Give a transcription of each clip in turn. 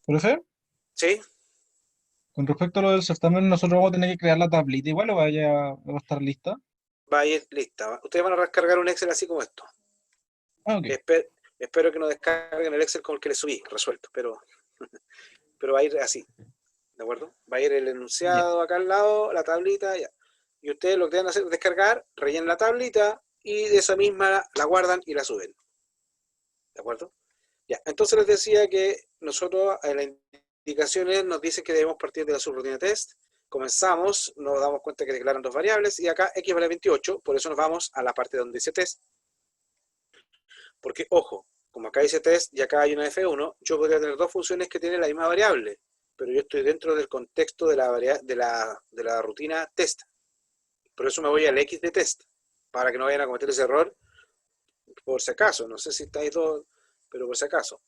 Profe, ¿Sí? con respecto a lo del certamen, nosotros vamos a tener que crear la tablita igual o va a estar lista. Va a ir lista. Ustedes van a descargar un Excel así como esto. Ah, ok. Espero que no descarguen el Excel con el que le subí, resuelto, pero va a ir así, ¿de acuerdo? Va a ir el Ya. enunciado acá al lado, la tablita, ya. Y ustedes lo que deben hacer es descargar, rellenan la tablita y de esa misma la guardan y la suben, ¿de acuerdo? Ya, entonces les decía que nosotros en las indicaciones nos dice que debemos partir de la subrutina test. Comenzamos, nos damos cuenta que declaran dos variables y acá x vale 28, por eso nos vamos a la parte donde dice test. Porque, ojo, como acá dice test y acá hay una F1, yo podría tener dos funciones que tienen la misma variable, pero yo estoy dentro del contexto de la rutina test. Por eso me voy al X de test, para que no vayan a cometer ese error, por si acaso. No sé si estáis dos, pero por si acaso.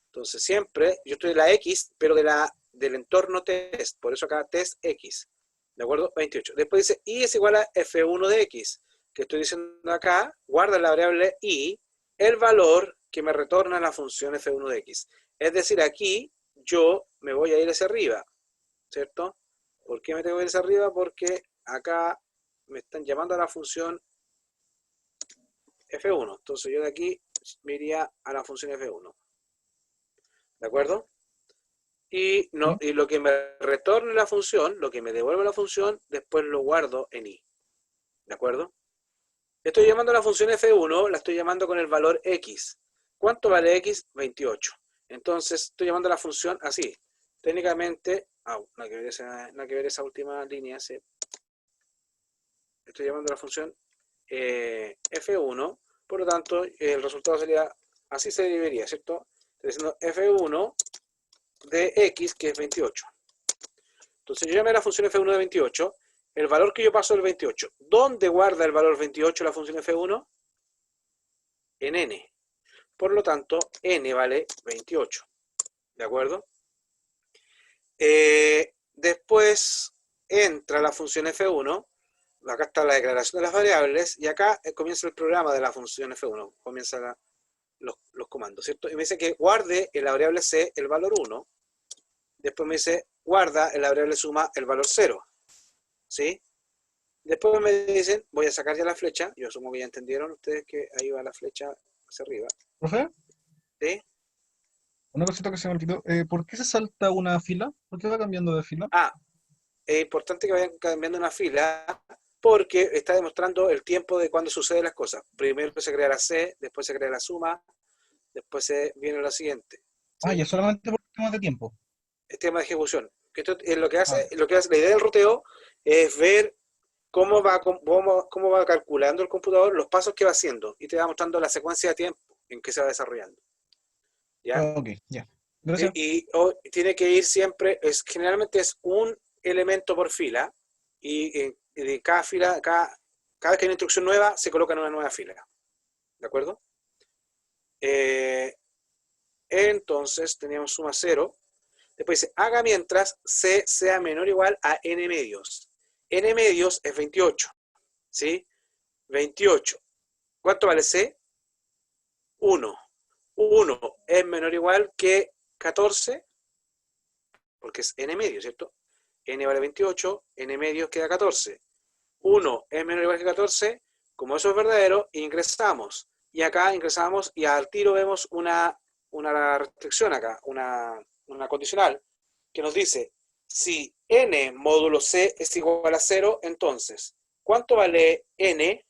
Entonces siempre yo estoy en la X, pero del entorno test. Por eso acá test X. ¿De acuerdo? 28. Después dice y es igual a F1 de X. Que estoy diciendo acá, guarda la variable y el valor que me retorna la función F1 de X. Es decir, aquí yo me voy a ir hacia arriba. ¿Cierto? ¿Por qué me tengo que ir hacia arriba? Porque acá me están llamando a la función F1. Entonces yo de aquí me iría a la función F1. ¿De acuerdo? Y, no, ¿Sí? y lo que me retorne la función, lo que me devuelve la función, después lo guardo en i. ¿De acuerdo? Estoy llamando a la función f1, la estoy llamando con el valor x. ¿Cuánto vale x? 28. Entonces estoy llamando a la función así. Técnicamente, no hay que ver esa última línea. ¿Sí? Estoy llamando a la función f1, por lo tanto el resultado sería, así se debería, ¿cierto? Estoy diciendo f1 de x, que es 28. Entonces yo llamé a la función f1 de 28, el valor que yo paso del 28. ¿Dónde guarda el valor 28 la función f1? En n. Por lo tanto, n vale 28. ¿De acuerdo? Después entra la función f1, acá está la declaración de las variables, y acá comienza el programa de la función f1, comienza los comandos, ¿cierto? Y me dice que guarde en la variable c el valor 1, después me dice guarda en la variable suma el valor 0, ¿sí? Después me dicen, voy a sacar ya la flecha, yo asumo que ya entendieron ustedes que ahí va la flecha hacia arriba, Profe, ¿sí? una cosita que se me olvidó. ¿Por qué se salta una fila? ¿Por qué va cambiando de fila? Ah, es importante que vayan cambiando una fila porque está demostrando el tiempo de cuando suceden las cosas. Primero se crea la C, después se crea la suma, después se viene la siguiente, Ah, ¿sí? ya solamente por temas de tiempo. El tema de ejecución. Esto es Ah, lo que hace, la idea del ruteo es ver cómo va calculando el computador los pasos que va haciendo y te va mostrando la secuencia de tiempo en que se va desarrollando, ¿ya? ok, ya. Gracias. Tiene que ir siempre, generalmente es un elemento por fila y de cada fila, cada vez que hay una instrucción nueva, se coloca en una nueva fila. ¿De acuerdo? Eh, entonces teníamos suma 0. Después dice, haga mientras c sea menor o igual a n medios. N medios es 28. ¿Sí? 28. ¿Cuánto vale c? 1. 1 es menor o igual que 14, porque es n medio, ¿cierto? N vale 28, n medios queda 14. 1 es menor o igual que 14, como eso es verdadero, ingresamos. Y acá ingresamos y al tiro vemos una restricción acá, una condicional, que nos dice, si n módulo c es igual a 0, entonces, ¿cuánto vale n?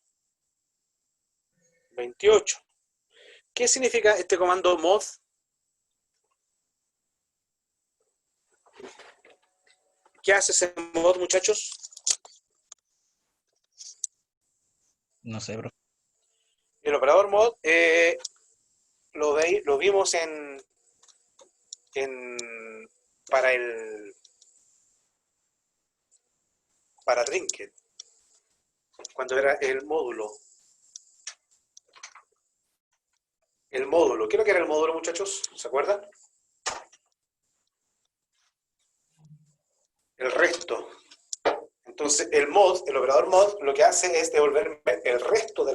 28. ¿Qué significa este comando mod? ¿Qué hace ese mod, muchachos? No sé, profe. El operador mod lo vimos en para el para Trinket, cuando era el módulo. El módulo. ¿Qué es lo que era el módulo, muchachos? ¿Se acuerdan? El resto. Entonces, el mod, el operador mod, lo que hace es devolverme el resto de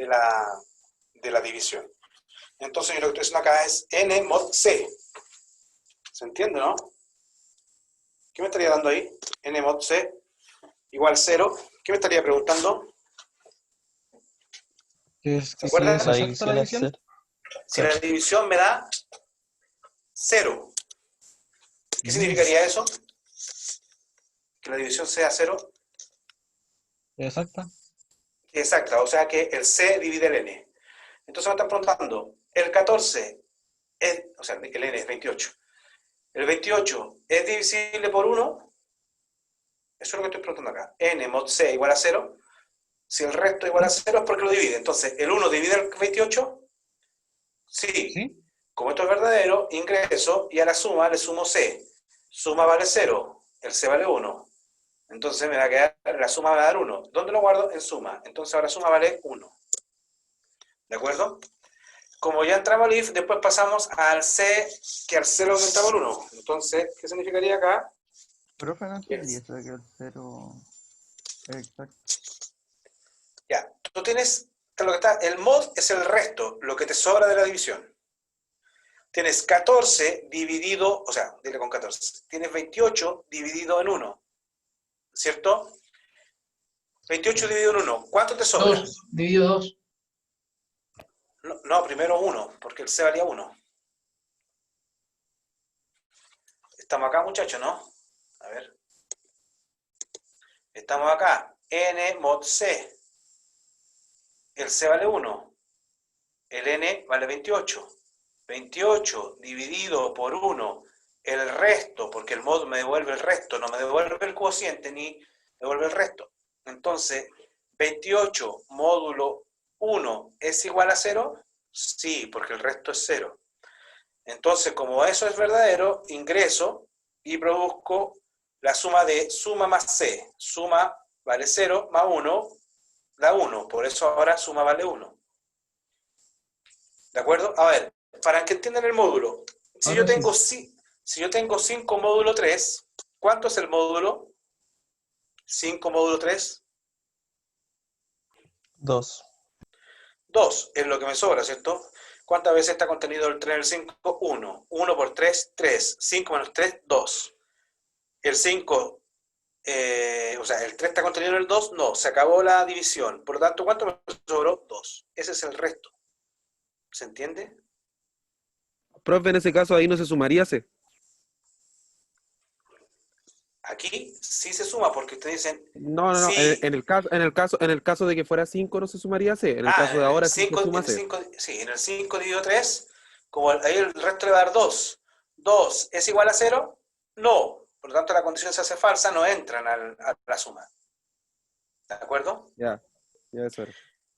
la división. Entonces, yo lo que estoy haciendo acá es n mod c. ¿Se entiende, no? ¿Qué me estaría dando ahí? N mod C igual 0. ¿Qué me estaría preguntando? ¿Se Que si es acuerdan? La exacta la división es división. cero. Si la división me da 0. ¿Qué significaría eso? Que la división sea 0. Exacta. Exacta, o sea que el C divide el N. Entonces me están preguntando, el 14 es, o sea, el N es 28. ¿El 28 es divisible por 1? Eso es lo que estoy preguntando acá. N mod C igual a 0. Si el resto igual a 0 es porque lo divide. Entonces, ¿el 1 divide el 28? Sí. ¿Sí? Como esto es verdadero, ingreso y a la suma le sumo C. Suma vale 0, el C vale 1. Entonces me va a quedar, la suma va a dar 1. ¿Dónde lo guardo? En suma. Entonces ahora suma vale 1. ¿De acuerdo? Como ya entramos al if, después pasamos al C, que al C lo aumentamos al 1. Entonces, ¿qué significaría acá? Profe, no entendí eso de que el cero es exacto. Ya, tú tienes, lo que está, el mod es el resto, lo que te sobra de la división. Tienes 14 dividido, o sea, dile con 14, tienes 28 dividido en 1, ¿cierto? 28 dividido en 1, ¿cuánto te sobra? 2, dividido 2. No, primero 1, porque el C valía 1. Estamos acá, muchachos, ¿no? A ver. Estamos acá. N mod C. El C vale 1. El N vale 28. 28 dividido por 1. El resto, porque el mod me devuelve el resto, no me devuelve el cociente ni devuelve el resto. Entonces, 28 módulo 1 es igual a 0. Sí, porque el resto es 0. Entonces, como eso es verdadero, ingreso y produzco la suma de suma más C. Suma vale 0 más 1 da 1. Por eso ahora suma vale 1. ¿De acuerdo? A ver, para que entiendan el módulo. Si Ahora yo tengo 5 módulo 3, ¿cuánto es el módulo? 5 módulo 3. 2. 2 es lo que me sobra, ¿cierto? ¿Cuántas veces está contenido el 3 en el 5? 1. 1 por 3, 3. 5 menos 3, 2. El 5, o sea, el 3 está contenido en el 2, no, se acabó la división. Por lo tanto, ¿cuánto me sobró? 2. Ese es el resto. ¿Se entiende? Profe, en ese caso ahí no se sumaría C. Aquí sí se suma porque ustedes dicen, No, no, no. sí. En el caso de que fuera 5 no se sumaría C. En el caso de En el ahora sí se 5, suma C. sí, en el 5 dividido 3, como ahí el resto le va a dar 2. 2 es igual a 0, no. Por lo tanto, la condición se hace falsa, no entran a la suma. ¿De acuerdo? Ya, eso era.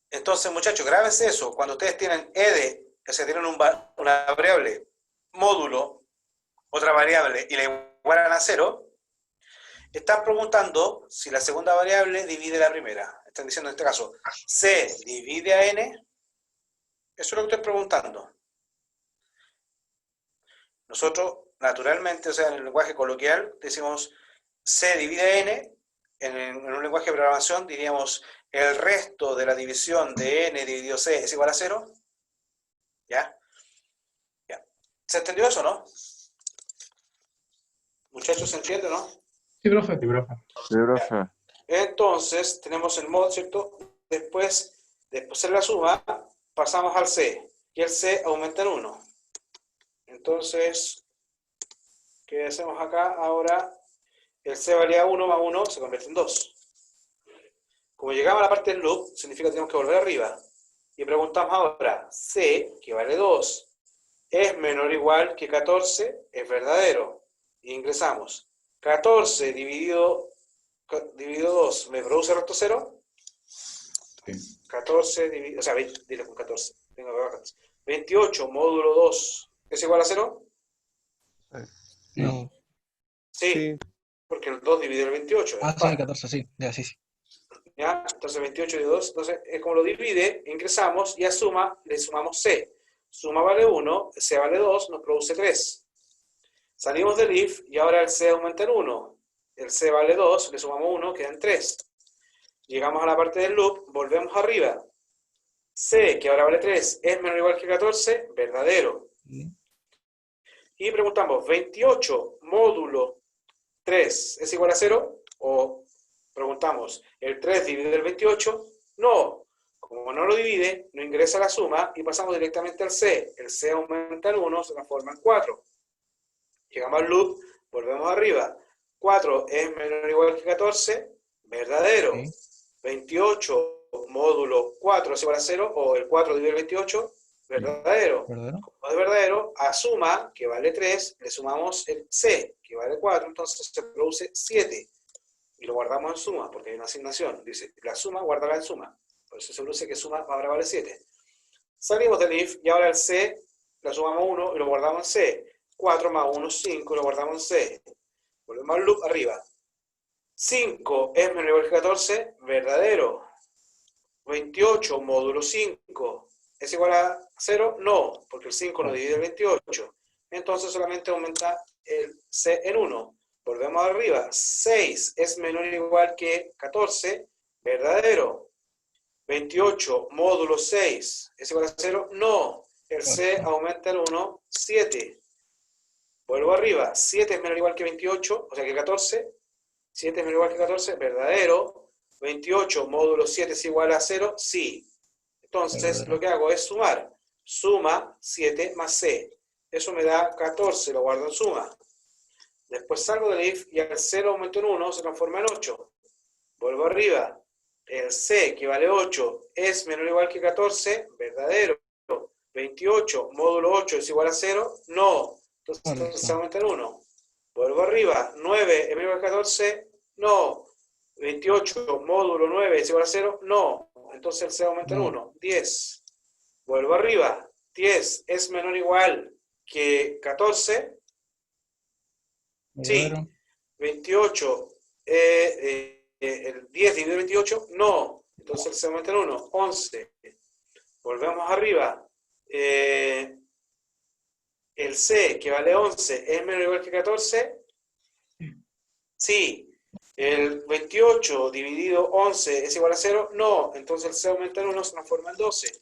Entonces, muchachos, grábense eso. Cuando ustedes tienen ed, o sea, tienen una variable módulo, otra variable, y la igualan a 0, están preguntando si la segunda variable divide la primera. Están diciendo en este caso, C divide a N. Eso es lo que estoy preguntando. Nosotros, naturalmente, o sea, en el lenguaje coloquial, decimos C divide a N. En un lenguaje de programación diríamos el resto de la división de N dividido C es igual a 0. ¿Ya? ¿Ya? ¿Se entendió eso, no? Muchachos, ¿se entiende, no? Sí, profe. Sí, profe. Entonces, tenemos el mod, ¿cierto? Después de hacer la suma, pasamos al C. Y el C aumenta en 1. Entonces, ¿qué hacemos acá? Ahora, el C valía 1 más 1 se convierte en 2. Como llegamos a la parte del loop, significa que tenemos que volver arriba. Y preguntamos ahora, C, que vale 2, ¿es menor o igual que 14? Es verdadero. Y ingresamos. 14 dividido 2, ¿me produce el resto 0? Sí. 14 dividido, o sea, 20, dile con 14. Tengo que 14. 28 módulo 2, ¿es igual a 0? No. Sí, Sí. porque el 2 divide el 28. Ah, Es sí, par. 14, sí. Ya, sí, sí. ¿Ya? Entonces 28 de 2, entonces es como lo divide, ingresamos y a suma le sumamos C. Suma vale 1, C vale 2, nos produce 3. Salimos del if y ahora el C aumenta en 1. El C vale 2, le sumamos 1, quedan 3. Llegamos a la parte del loop, volvemos arriba. C, que ahora vale 3, ¿es menor o igual que 14? Verdadero. Sí. Y preguntamos, 28 módulo 3 es igual a 0, o preguntamos, ¿el 3 divide el 28? No. Como no lo divide, no ingresa la suma y pasamos directamente al C. El C aumenta en 1, se transforma en 4. Llegamos al loop, volvemos arriba. 4 es menor o igual que 14, verdadero. Sí. 28 módulo 4 es igual a 0, o el 4 divide el 28, verdadero. ¿Verdadero? Como es verdadero, a suma, que vale 3, le sumamos el C, que vale 4, entonces se produce 7. Y lo guardamos en suma, porque hay una asignación. Dice, la suma, guárdala en suma. Por eso se produce que suma ahora vale 7. Salimos del if y ahora el C, la sumamos 1 y lo guardamos en C. 4 más 1 es 5 y lo guardamos en C. Volvemos al loop arriba. 5 es menor o igual que 14, verdadero. 28 módulo 5 es igual a 0, no, porque el 5 no divide el 28. Entonces solamente aumenta el C en 1. Volvemos arriba. 6 es menor o igual que 14, verdadero. 28 módulo 6 es igual a 0, no. El C aumenta en 1, 7. Vuelvo arriba. 7 es menor o igual que 28, o sea que 14. 7 es menor o igual que 14, verdadero. 28 módulo 7 es igual a 0, sí. Entonces, Verdadero. lo que hago es sumar. Suma 7 más C. Eso me da 14, lo guardo en suma. Después salgo del if y el 0 aumento en 1, se transforma en 8. Vuelvo arriba. El C, que vale 8, es menor o igual que 14, verdadero. 28 módulo 8 es igual a 0, no. Entonces Falso. se aumenta en 1. Vuelvo arriba. 9 es menor o igual que 14, no. 28 módulo 9 es igual a 0, no. Entonces el C aumenta en No. 1. 10. Vuelvo arriba. 10 es menor o igual que 14, sí. ¿Verdadero? 28, el 10 dividido 28, no. Entonces el C aumenta en 1. 11. Volvemos arriba. El C, que vale 11, ¿es menor o igual que 14? Sí. El 28 dividido 11 es igual a 0, no. Entonces el C aumenta en 1, se transforma en 12.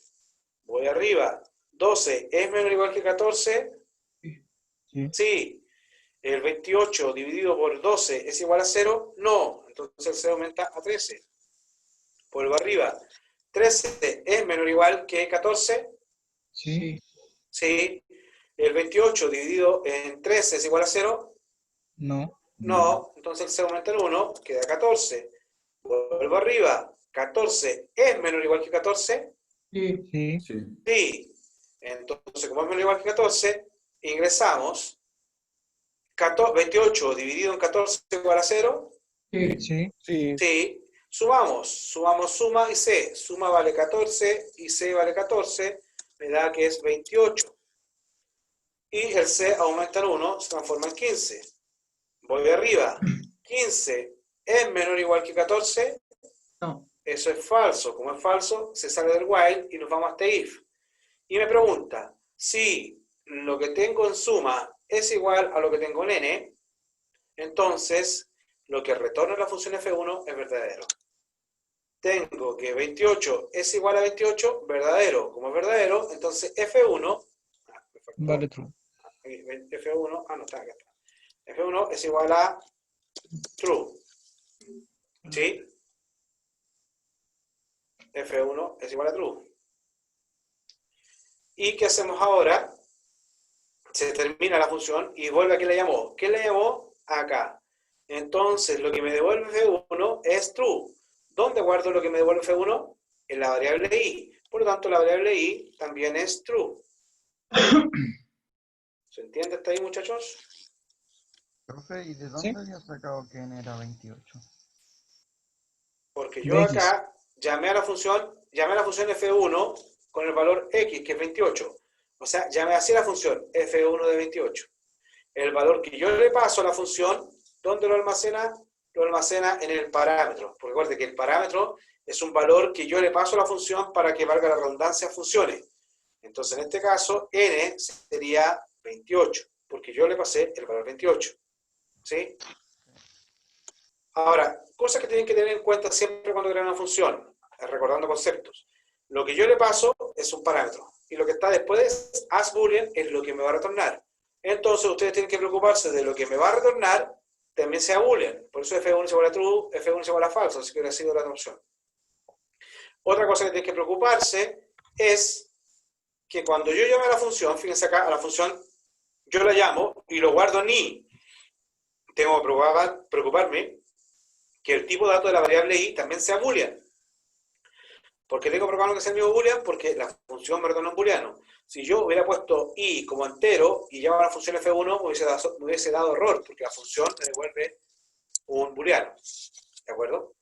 Voy arriba. 12, ¿es menor o igual que 14? Sí. Sí. El 28 dividido por 12 es igual a 0, no. Entonces el C aumenta a 13. Vuelvo arriba. 13 es menor o igual que 14. Sí. Sí. El 28 dividido en 13 es igual a 0. No. No. Entonces el C aumenta en 1, queda 14. Vuelvo arriba. 14 es menor o igual que 14. Sí. Sí. Sí. Entonces, como es menor o igual que 14, ingresamos. 28 dividido en 14 igual a 0. Sí. Sí. Sí. Sumamos. Sumamos suma y C. Suma vale 14 y C vale 14. Me da que es 28. Y el C aumenta en 1, se transforma en 15. Voy arriba. 15 es menor o igual que 14. No. Eso es falso. Como es falso, se sale del while y nos vamos a este if. Y me pregunta, si lo que tengo en suma es igual a lo que tengo en n, entonces lo que retorna la función f1 es verdadero. Tengo que 28 es igual a 28, verdadero. Como es verdadero, entonces f1, Vale, true. f1, no está, acá está. f1 es igual a true. ¿Sí? f1 es igual a true. ¿Y qué hacemos ahora? Se termina la función y vuelve a qué le llamó. ¿Qué le llamó? Acá. Entonces, lo que me devuelve f1 es true. ¿Dónde guardo lo que me devuelve f1? En la variable i. Por lo tanto, la variable i también es true. ¿Se entiende hasta ahí, muchachos? Profe, ¿y de Sí. dónde había sacado que n era 28? Porque De yo X. acá llamé a la función f1 con el valor x, que es 28. O sea, llamé así a la función f1 de 28. El valor que yo le paso a la función, ¿dónde lo almacena? Lo almacena en el parámetro. Porque recuerde que el parámetro es un valor que yo le paso a la función para que, valga la redundancia, funcione. Entonces, en este caso, n sería 28, porque yo le pasé el valor 28. ¿Sí? Ahora, cosas que tienen que tener en cuenta siempre cuando crean una función, recordando conceptos. Lo que yo le paso es un parámetro, y lo que está después de as boolean es lo que me va a retornar. entonces ustedes tienen que preocuparse de lo que me va a retornar, también sea boolean. Por eso F1 es igual a true, F1 es igual a falso, así que hubiera sido la otra opción. Otra cosa que tienen que preocuparse es que cuando yo llame a la función, fíjense acá, a la función yo la llamo y lo guardo en i. Tengo que preocuparme que el tipo de dato de la variable i también sea boolean. ¿Por qué tengo que preocuparme que sea el mismo boolean? Porque la función me retorna un booleano. Si yo hubiera puesto i como entero y llamo a la función f1, me hubiese dado error, porque la función me devuelve un booleano. ¿De acuerdo?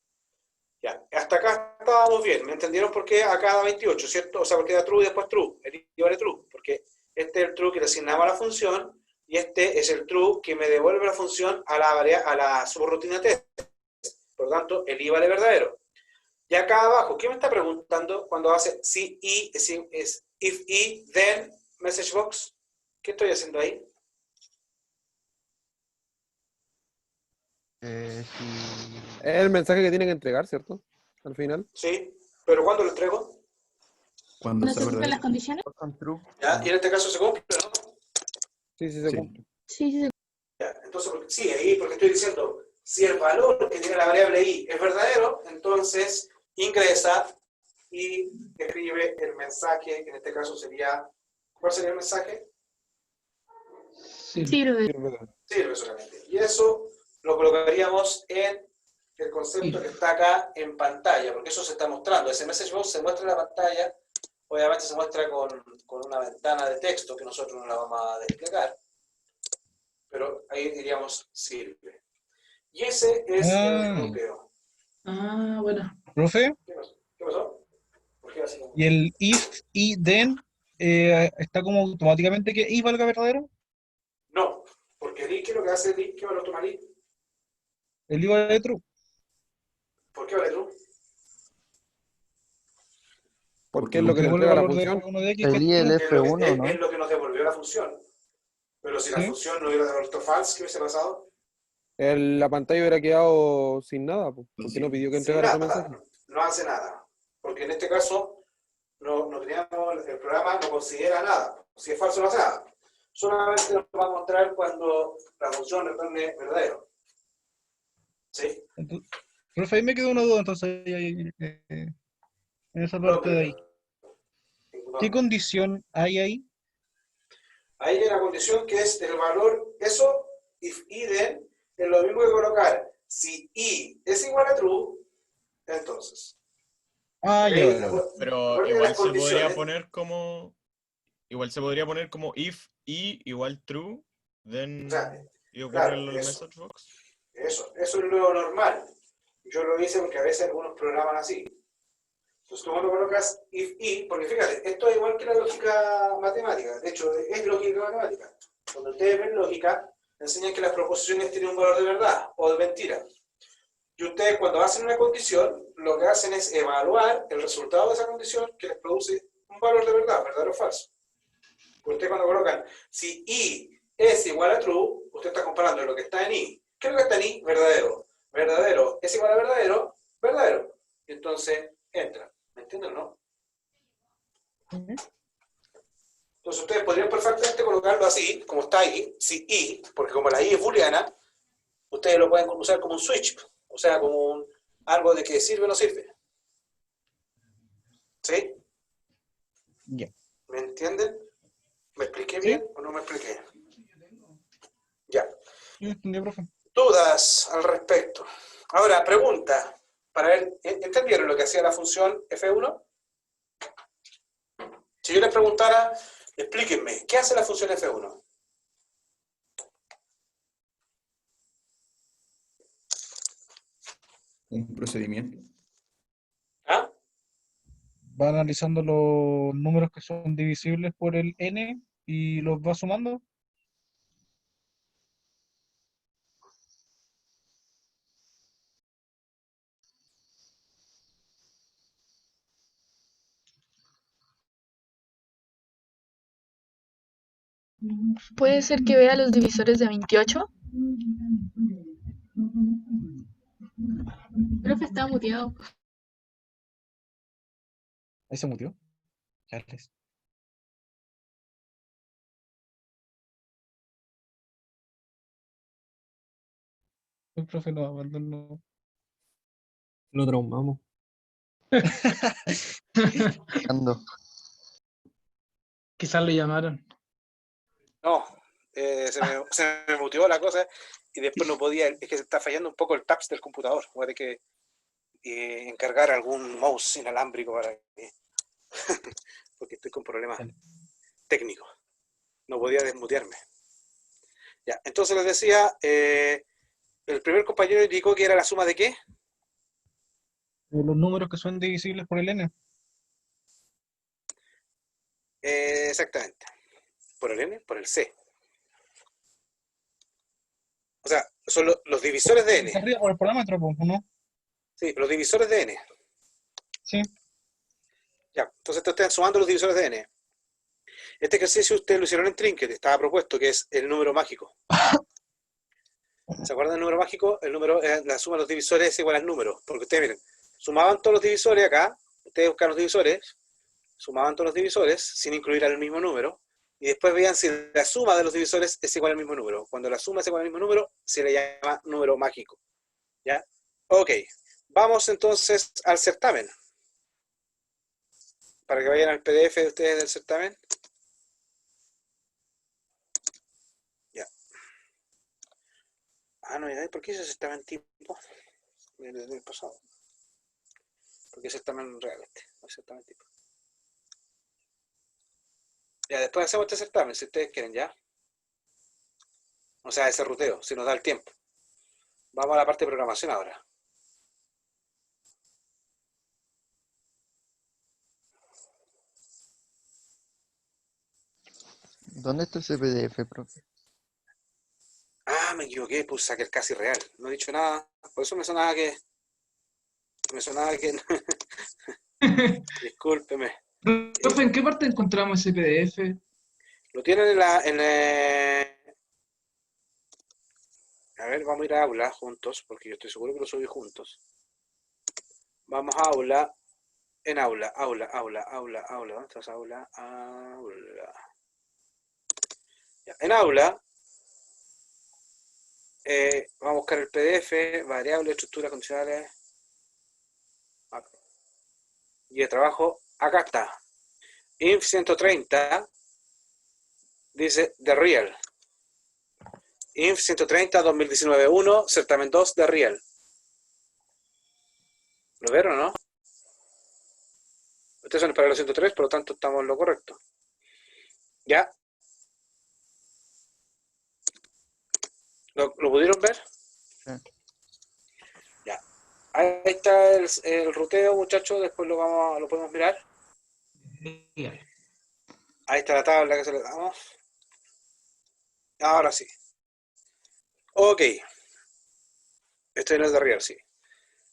Ya, hasta acá estábamos bien. ¿Me entendieron por qué acá da 28, cierto? O sea, porque da true y después true. El i vale true. Porque este es el true que le asignaba a la función y este es el true que me devuelve la función a la subrutina test. Por lo tanto, el i vale verdadero. Y acá abajo, ¿qué me está preguntando cuando hace si i es if i, then message box? ¿Qué estoy haciendo ahí? Si... Es el mensaje que tiene que entregar, ¿cierto? Al final. ¿Sí? ¿Pero cuándo lo entrego? Cuando ¿No sea se cumplen las verdadero. condiciones? con true. ¿Ya? Y en este caso se cumple, ¿no? Sí, sí, se Sí. cumple. Sí, sí, sí. Ya, entonces, sí, ahí porque estoy diciendo, si el valor que tiene la variable i es verdadero, entonces ingresa y escribe el mensaje, que en este caso sería, ¿cuál sería el mensaje? Sí. Sirve. Sirve solamente. Y eso lo colocaríamos en el concepto que está acá en pantalla, porque eso se está mostrando. Ese message box se muestra en la pantalla, obviamente se muestra con una ventana de texto que nosotros no la vamos a desplegar, pero ahí diríamos sirve. Y ese es el bloqueo. Ah, bueno. Profe, ¿Qué pasó? ¿Qué pasó? ¿Por qué así como? ¿y el if y then está como automáticamente que i valga verdadero? No, porque el i, ¿qué es lo que hace el i? ¿Qué valor toma el i? El i vale true. ¿Por qué vale true? Porque es lo que le Devuelve el entrega la valor de función. f1 de x, que El es i, el true. F1, ¿no? Es lo que nos devolvió la función. Pero si la ¿Sí? función no hubiera devuelto false, ¿qué hubiese pasado? La pantalla hubiera quedado sin nada, pues, porque Sí. no pidió que Sin entregara otro nada, mensaje. no hace nada. Porque en este caso, el programa no considera nada. Si es falso, no hace nada. Solamente nos va a mostrar cuando la función retorne verdadero. ¿Sí? Entonces, profe, ahí me quedó una duda, entonces, en esa parte de ahí. ¿Qué condición hay ahí? Ahí hay una condición que es el valor, eso, if i then, es lo mismo que colocar. Si i es igual a true, entonces. Ah, ya, ¿Veis? vale. Pero Recuerden que igual las se podría condiciones. poner como. Igual se podría poner como if i igual true, O then. sea, Y ocurre claro, el message box. eso es lo normal. Yo lo hice porque a veces algunos programan así. Entonces tú cuando colocas if i, porque fíjate, esto es igual que la lógica matemática. De hecho, es lógica matemática. Cuando ustedes ven lógica, enseñan que las proposiciones tienen un valor de verdad o de mentira. Y ustedes cuando hacen una condición, lo que hacen es evaluar el resultado de esa condición que les produce un valor de verdad, verdadero o falso. Ustedes cuando colocan, si i es igual a true, usted está comparando lo que está en i. ¿Qué es lo que está en i? Verdadero. Verdadero es igual a verdadero, verdadero. Y entonces entra. ¿Me entienden o no? Entonces ustedes podrían perfectamente colocarlo así, como está ahí, si i, porque como la i es booleana, ustedes lo pueden usar como un switch, o sea, como algo de que sirve o no sirve. ¿Sí? Ya. ¿Me entienden? ¿Me expliqué ¿Sí? bien o no me expliqué? Ya. Sí, entendí, profe. Dudas al respecto. Ahora, pregunta. Para ver, ¿entendieron lo que hacía la función F1? Si yo les preguntara, explíquenme, ¿qué hace la función F1? Un procedimiento. ¿Ah? Va analizando los números que son divisibles por el n y los va sumando. ¿Puede ser que vea los divisores de 28? Profe, está muteado. Ahí se mutió. Charles. El profe nos abandonó. Lo traumamos. Ando. Quizás le llamaron. No, se me muteó la cosa y después no podía, es que se está fallando un poco el taps del computador. Voy a tener que encargar algún mouse inalámbrico para que, porque estoy con problemas técnicos. No podía desmutearme. Ya, entonces les decía, el primer compañero indicó que era la suma de ¿qué? Los números que son divisibles por el n. Exactamente. ¿Por el n? Por el c. O sea, son los divisores de n. Arriba por el parámetro, pues, ¿no? Sí, los divisores de n. Sí. Ya, entonces están sumando los divisores de n. Este ejercicio ustedes lo hicieron en Trinket, estaba propuesto, que es el número mágico. ¿Se acuerdan del número mágico? El número, la suma de los divisores es igual al número. Porque ustedes miren, sumaban todos los divisores acá, ustedes buscan los divisores, sumaban todos los divisores sin incluir al mismo número, y después veían si la suma de los divisores es igual al mismo número. Cuando la suma es igual al mismo número, se le llama número mágico. ¿Ya? Ok. Vamos entonces al certamen. Para que vayan al PDF de ustedes del certamen. Ya. Ah, no, ¿por qué ese certamen tipo? Del pasado. Porque es certamen real este, no es certamen tipo. Ya, después hacemos este certamen, si ustedes quieren, ¿ya? O sea, ese ruteo, si nos da el tiempo. Vamos a la parte de programación ahora. ¿Dónde está ese PDF, profe? Ah, me equivoqué, puse saqué el casi real. No he dicho nada, por eso me sonaba que... Discúlpeme. Profe, ¿en qué parte encontramos ese PDF? Lo tienen en la... A ver, vamos a ir a aula juntos, porque yo estoy seguro que lo subí juntos. Vamos a aula, en aula. ¿Dónde estás aula? Aula. Ya, en aula, vamos a buscar el PDF, variables, estructuras condicionales. Y el trabajo, acá está. Inf 130 dice The Real. Inf 130 2019-1, certamen 2 de Real. ¿Lo vieron o no? Ustedes son el paralelo 103, por lo tanto estamos en lo correcto. ¿Ya? ¿Lo pudieron ver? Sí. Ya. Ahí está el ruteo, muchachos. Después lo podemos mirar. Ahí está la tabla que se le damos. Ahora sí. Ok. Este no es de Real, sí.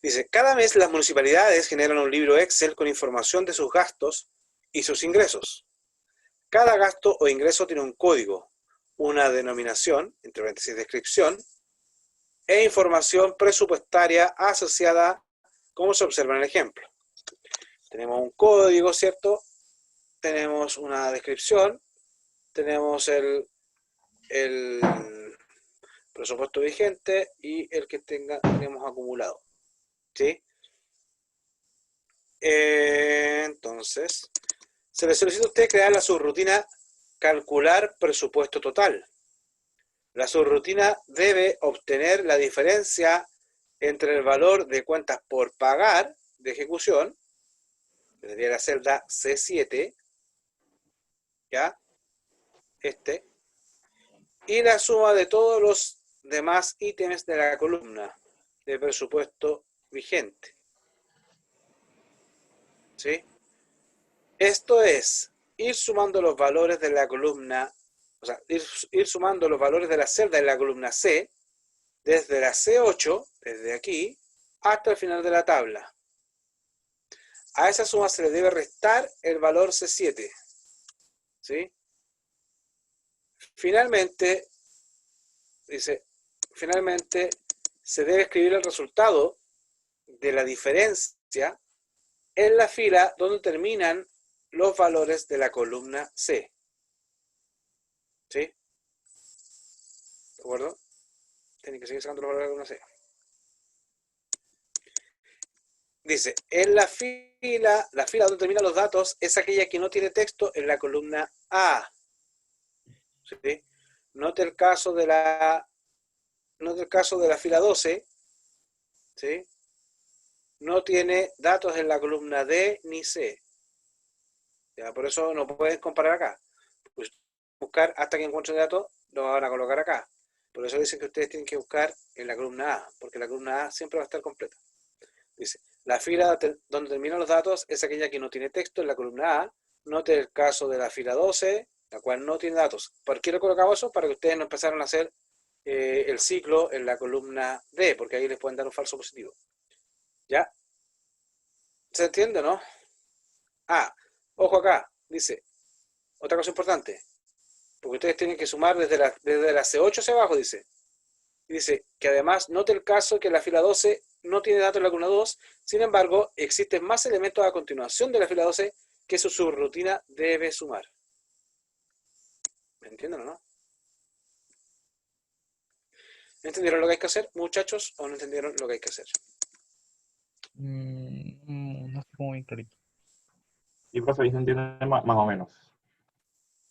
Dice, cada mes las municipalidades generan un libro Excel con información de sus gastos y sus ingresos. Cada gasto o ingreso tiene un código, una denominación, entre paréntesis descripción, e información presupuestaria asociada, como se observa en el ejemplo. Tenemos un código, ¿cierto? Tenemos una descripción, tenemos el presupuesto vigente y el que tenemos acumulado. ¿Sí? Entonces, se le solicita a usted crear la subrutina calcular presupuesto total. La subrutina debe obtener la diferencia entre el valor de cuentas por pagar de ejecución, que sería la celda C7, ¿ya? Y la suma de todos los demás ítems de la columna de presupuesto vigente. ¿Sí? Esto es ir sumando los valores de la columna, o sea, ir sumando los valores de la celda de la columna C, desde la C8, desde aquí, hasta el final de la tabla. A esa suma se le debe restar el valor C7. ¿Sí? Finalmente, dice, finalmente se debe escribir el resultado de la diferencia en la fila donde terminan los valores de la columna C. ¿Sí? ¿De acuerdo? Tienen que seguir sacando los valores de la columna C. Dice, en la fila donde terminan los datos es aquella que no tiene texto en la columna A. ¿Sí? Note el caso de la fila 12, ¿sí? No tiene datos en la columna D ni C. ¿Ya? Por eso no pueden comparar acá. Pues buscar hasta que encuentren datos, lo van a colocar acá. Por eso dicen que ustedes tienen que buscar en la columna A, porque la columna A siempre va a estar completa. Dice, la fila donde terminan los datos es aquella que no tiene texto en la columna A. Note el caso de la fila 12, la cual no tiene datos. ¿Por qué lo colocamos eso? Para que ustedes no empezaran a hacer el ciclo en la columna D, porque ahí les pueden dar un falso positivo. ¿Ya? ¿Se entiende, no? Ah, ojo acá, dice, otra cosa importante, porque ustedes tienen que sumar desde la C8 hacia abajo, dice. Y dice que además, note el caso que la fila 12 no tiene datos en la columna 2, sin embargo, existen más elementos a continuación de la fila 12 que su subrutina debe sumar. ¿Me entienden o no? ¿Entendieron lo que hay que hacer, muchachos, o no entendieron lo que hay que hacer? No estoy como bien clarito. Y profe, ahí se entiende más o menos.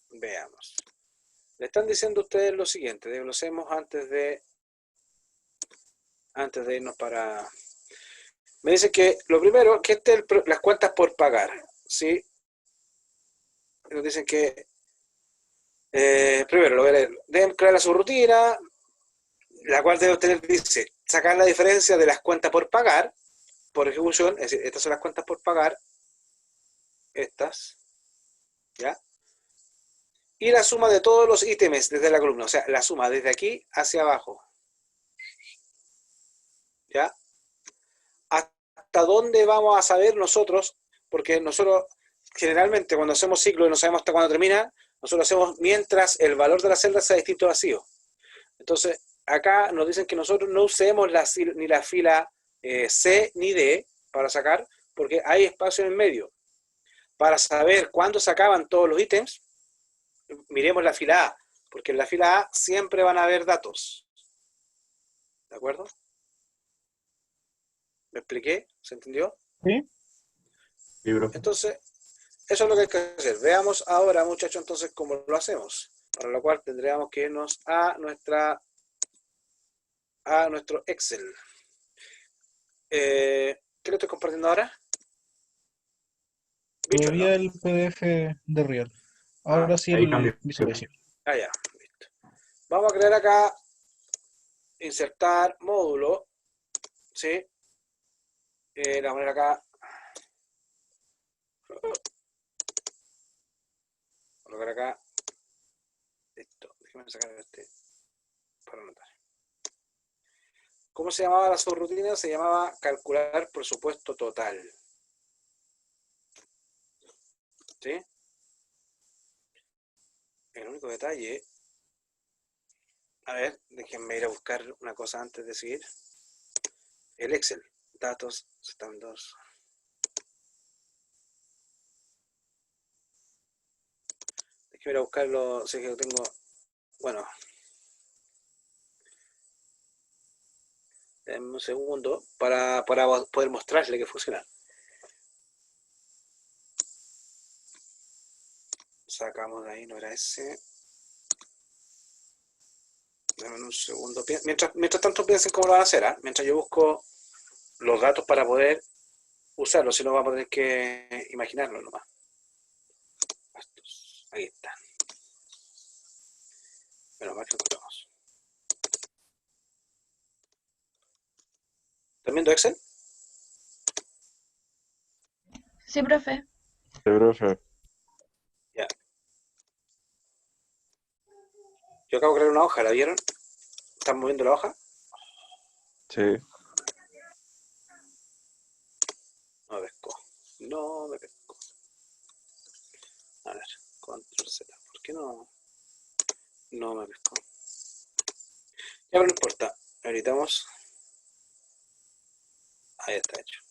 Veamos. Le están diciendo ustedes lo siguiente, desglosemos antes de irnos para... Me dicen que lo primero, que las cuentas por pagar, ¿sí? Nos dicen que, primero, lo voy a leer, deben crear la subrutina, la cual debe obtener, dice, sacar la diferencia de las cuentas por pagar, por ejecución, es decir, estas son las cuentas por pagar, estas, ¿ya? Y la suma de todos los ítems desde la columna, o sea, la suma desde aquí hacia abajo, ¿ya? ¿Hasta dónde vamos a saber nosotros? Porque nosotros, generalmente, cuando hacemos ciclo y no sabemos hasta cuándo termina, nosotros hacemos mientras el valor de la celda sea distinto a vacío. Entonces, acá nos dicen que nosotros no usemos ni la fila C ni D para sacar, porque hay espacio en el medio. Para saber cuándo se acaban todos los ítems, miremos la fila A, porque en la fila A siempre van a haber datos. ¿De acuerdo? ¿Me expliqué? ¿Se entendió? ¿Sí? Sí, profe. Entonces, eso es lo que hay que hacer. Veamos ahora, muchachos, entonces, cómo lo hacemos. Para lo cual tendríamos que irnos a nuestro Excel. ¿Qué le estoy compartiendo ahora? Bicho, ¿no? Todavía el PDF de Real. Ahora sí ahí el cambia. Visualizer. Ah, ya, listo. Vamos a crear acá, insertar módulo, ¿sí? Le vamos a poner acá, colocar acá, listo, déjeme sacar este para anotar. ¿Cómo se llamaba la subrutina? Se llamaba calcular presupuesto total. ¿Sí? El único detalle, a ver, déjenme ir a buscar una cosa antes de seguir. El Excel, datos, están dos. Déjenme ir a buscarlo, sé que lo tengo, bueno. Denme un segundo para poder mostrarle que funciona. Sacamos de ahí, no era ese. Denme un segundo. Mientras tanto piensen cómo lo van a hacer, ¿eh? Mientras yo busco los datos para poder usarlos, si no vamos a tener que imaginarlo nomás. Estos, ahí están. Menos mal que lo encontramos. ¿Están viendo Excel? Sí, profe. Sí, profe. Ya. Yo acabo de crear una hoja, ¿la vieron? ¿Están moviendo la hoja? Sí. No me pescó. No me pescó. A ver, control Z. ¿Por qué no? No me pescó. Ya, pero no importa. Editamos. Ahí está hecho.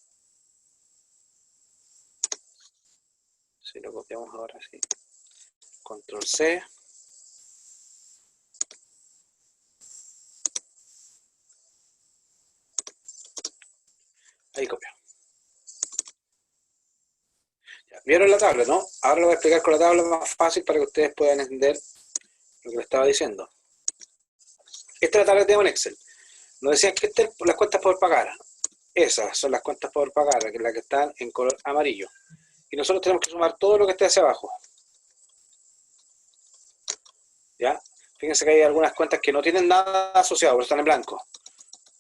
Si lo copiamos ahora sí. Control C. Ahí copio. Ya, ¿vieron la tabla, no? Ahora lo voy a explicar con la tabla más fácil para que ustedes puedan entender lo que les estaba diciendo. Esta es la tabla que tenemos en Excel. Nos decían que estas son las cuentas por pagar. Esas son las cuentas por pagar, que es la que están en color amarillo. Y nosotros tenemos que sumar todo lo que esté hacia abajo. ¿Ya? Fíjense que hay algunas cuentas que no tienen nada asociado, pero están en blanco.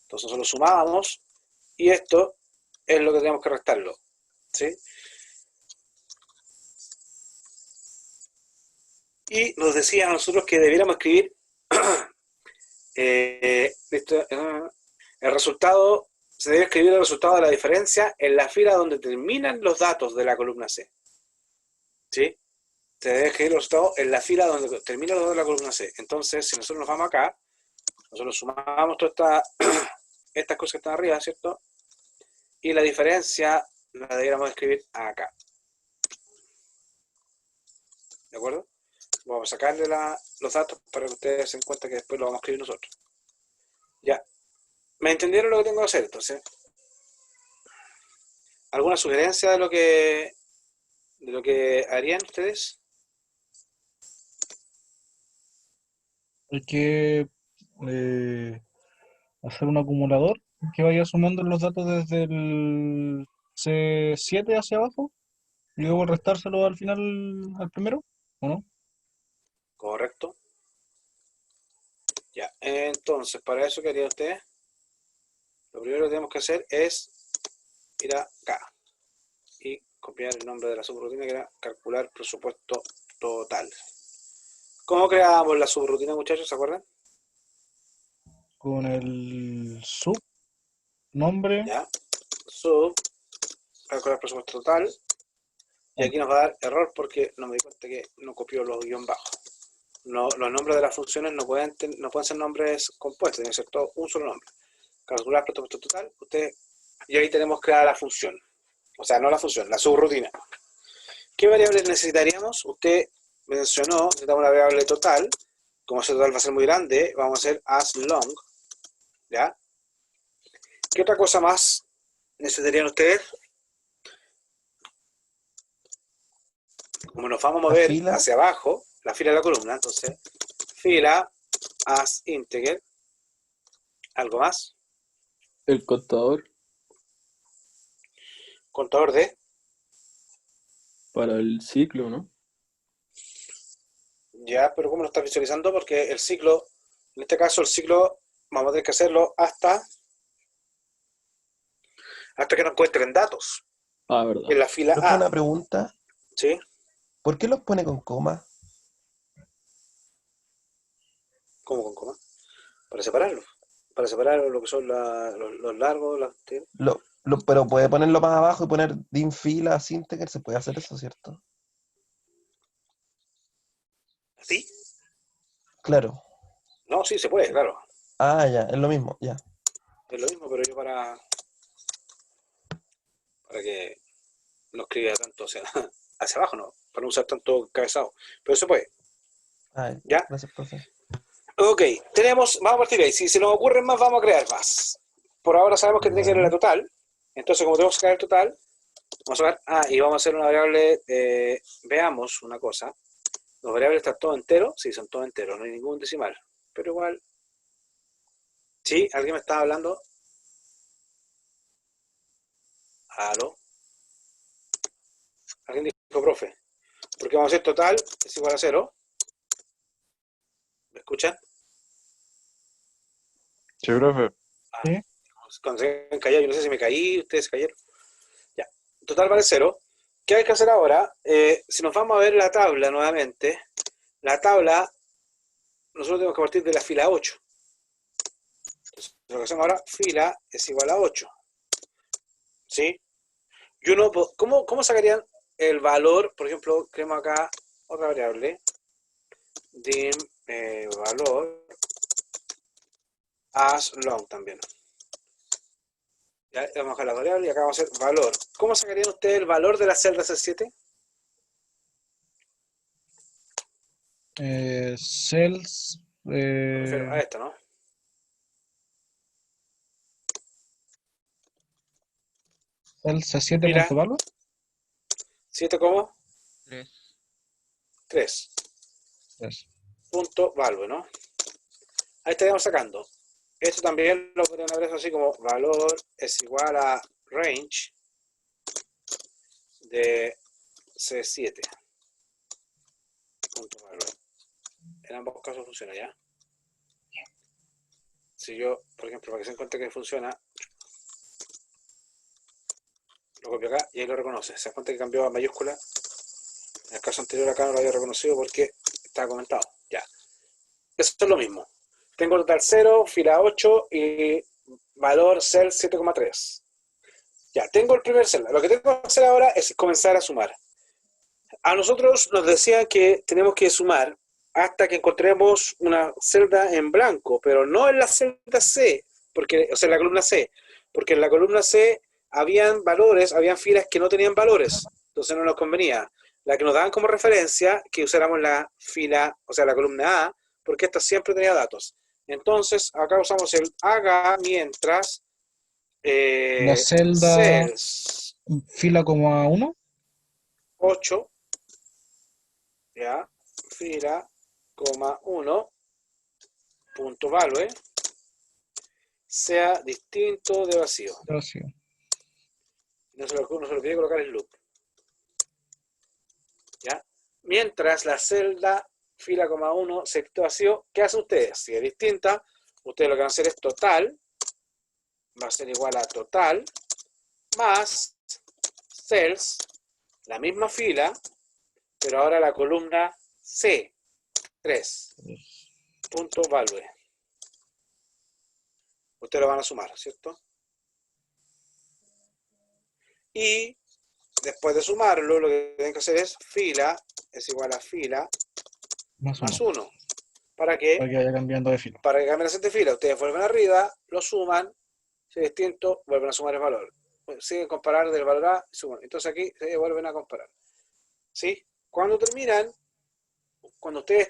Entonces nosotros sumamos y esto es lo que tenemos que restarlo. ¿Sí? Y nos decían a nosotros que debiéramos escribir el resultado, se debe escribir el resultado de la diferencia en la fila donde terminan los datos de la columna C. ¿Sí? Se debe escribir el resultado en la fila donde termina los datos de la columna C. Entonces, si nosotros nos vamos acá, nosotros sumamos todas estas cosas que están arriba, ¿cierto? Y la diferencia la deberíamos escribir acá. ¿De acuerdo? Vamos a sacarle los datos para que ustedes se den cuenta que después lo vamos a escribir nosotros. Ya. ¿Me entendieron lo que tengo que hacer entonces? ¿Alguna sugerencia de lo que harían ustedes? Hay que hacer un acumulador que vaya sumando los datos desde el C7 hacia abajo y luego restárselo al final al primero, ¿o no? Correcto. Ya, entonces, para eso que harían ustedes, lo primero que tenemos que hacer es ir acá y copiar el nombre de la subrutina que era calcular presupuesto total. ¿Cómo creábamos la subrutina, muchachos? ¿Se acuerdan? Con el sub, nombre, Ya, sub, calcular presupuesto total. Y aquí nos va a dar error porque no me di cuenta que no copió los guión bajos. No, los nombres de las funciones no pueden ser nombres compuestos, tienen que ser todo un solo nombre. Calcular presupuesto total, y ahí tenemos creada la función. O sea, no la función, la subrutina. ¿Qué variables necesitaríamos? Usted mencionó, necesitamos una variable total. Como ese total va a ser muy grande, vamos a hacer as long. ¿Ya? ¿Qué otra cosa más necesitarían ustedes? Como nos vamos a mover hacia abajo, la fila de la columna, entonces, fila, as integer. ¿Algo más? El contador Contador de. para el ciclo, ¿no? Ya, pero ¿cómo lo estás visualizando? Porque el ciclo, en este caso el ciclo, vamos a tener que hacerlo hasta que nos encuentren datos. Ah, verdad. En la fila Profe, A. una pregunta. ¿Sí? ¿Por qué los pone con coma? ¿Cómo con coma? Para separarlo. Para separar lo que son los largos, Pero puede ponerlo más abajo y poner din fila, integer, se puede hacer eso, ¿cierto? ¿Sí? Claro. No, sí, se puede, claro. Ah, ya, es lo mismo, ya. Es lo mismo, pero yo para que no escriba tanto hacia abajo, no, para no usar tanto cabezado. Pero se puede. Ah, ¿Ya? gracias, profe. Ok, vamos a partir de ahí. Si se nos ocurren más, vamos a crear más. Por ahora sabemos que tiene que ser la total. Entonces, como tenemos que sacar el total, vamos a sacar, y vamos a hacer una variable, veamos una cosa. ¿Los variables están todos enteros? Sí, son todos enteros, no hay ningún decimal. Pero igual. ¿Sí? ¿Alguien me está hablando? ¿Aló? ¿Alguien dijo, profe? Porque vamos a hacer total es igual a 0. ¿Me escuchan? Sí, profe. ¿sí? Cuando se hayan callado, yo no sé si me caí, ustedes se cayeron. Ya. Total vale 0. ¿Qué hay que hacer ahora? Si nos vamos a ver la tabla nuevamente, la tabla, nosotros tenemos que partir de la fila 8. Entonces, lo que hacemos ahora, fila es igual a 8. ¿Sí? Y uno, ¿cómo sacarían el valor? Por ejemplo, creemos acá otra variable. Dim valor as long también. Ya vamos a dejar la variable y acá vamos a hacer valor. ¿Cómo sacarían ustedes el valor de la celda C7? Cells. Me refiero a esta, ¿no? El C7 Mira. punto value. 7 como 3. 3. Yes. Punto value, ¿no? Ahí estaríamos sacando. Esto también lo podrían haber hecho así como valor es igual a range de C7. Punto value. En ambos casos funciona, ¿ya? Si yo, por ejemplo, para que se encuentre que funciona, lo copio acá y ahí lo reconoce. Se da cuenta que cambió a mayúscula. En el caso anterior acá no lo había reconocido porque estaba comentado. Ya. Eso es lo mismo. Tengo total 0, fila 8 y valor cell 7,3. Ya, tengo el primer cell. Lo que tengo que hacer ahora es comenzar a sumar. A nosotros nos decían que tenemos que sumar hasta que encontremos una celda en blanco, pero no en la celda C, porque, o sea, en la columna C, porque en la columna C habían valores, habían filas que no tenían valores, entonces no nos convenía. La que nos daban como referencia, que usáramos la fila, o sea, la columna A, porque esta siempre tenía datos. Entonces, acá usamos el haga mientras La celda cells fila como a 1. 8, ya, fila, coma 1, punto value, sea distinto de vacío. Vacío. No se lo olvide colocar el loop. ¿Ya? Mientras la celda fila, coma 1, sector vacío, ¿qué hacen ustedes? Si es distinta, ustedes lo que van a hacer es total, va a ser igual a total, más cells, la misma fila, pero ahora la columna C3, punto value. Ustedes lo van a sumar, ¿cierto? Y después de sumarlo, lo que tienen que hacer es fila es igual a fila Más más 1. 1. ¿Para qué? Para que vaya cambiando de fila. Para que cambie la siguiente fila. Ustedes vuelven arriba, lo suman, si es distinto, vuelven a sumar el valor. Siguen comparar del valor A, suman. Entonces aquí se vuelven a comparar. ¿Sí? Cuando ustedes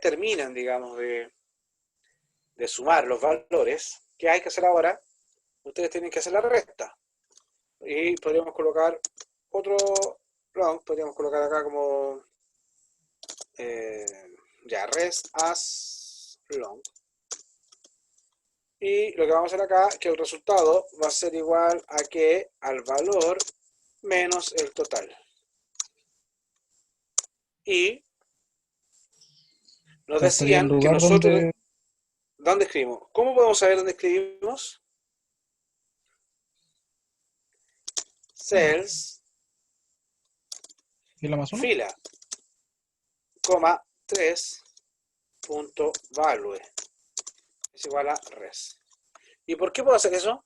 terminan, digamos, de sumar los valores, ¿qué hay que hacer ahora? Ustedes tienen que hacer la resta. Y podríamos colocar otro long, podríamos colocar acá como ya, rest as long. Y lo que vamos a hacer acá es que el resultado va a ser igual a que al valor menos el total. Y nos Estaría el decían que lugar nosotros... donde ¿Dónde escribimos? ¿Cómo podemos saber dónde escribimos? Cells, fila más 1. fila, coma 3, punto value es igual a res. ¿Y por qué puedo hacer eso?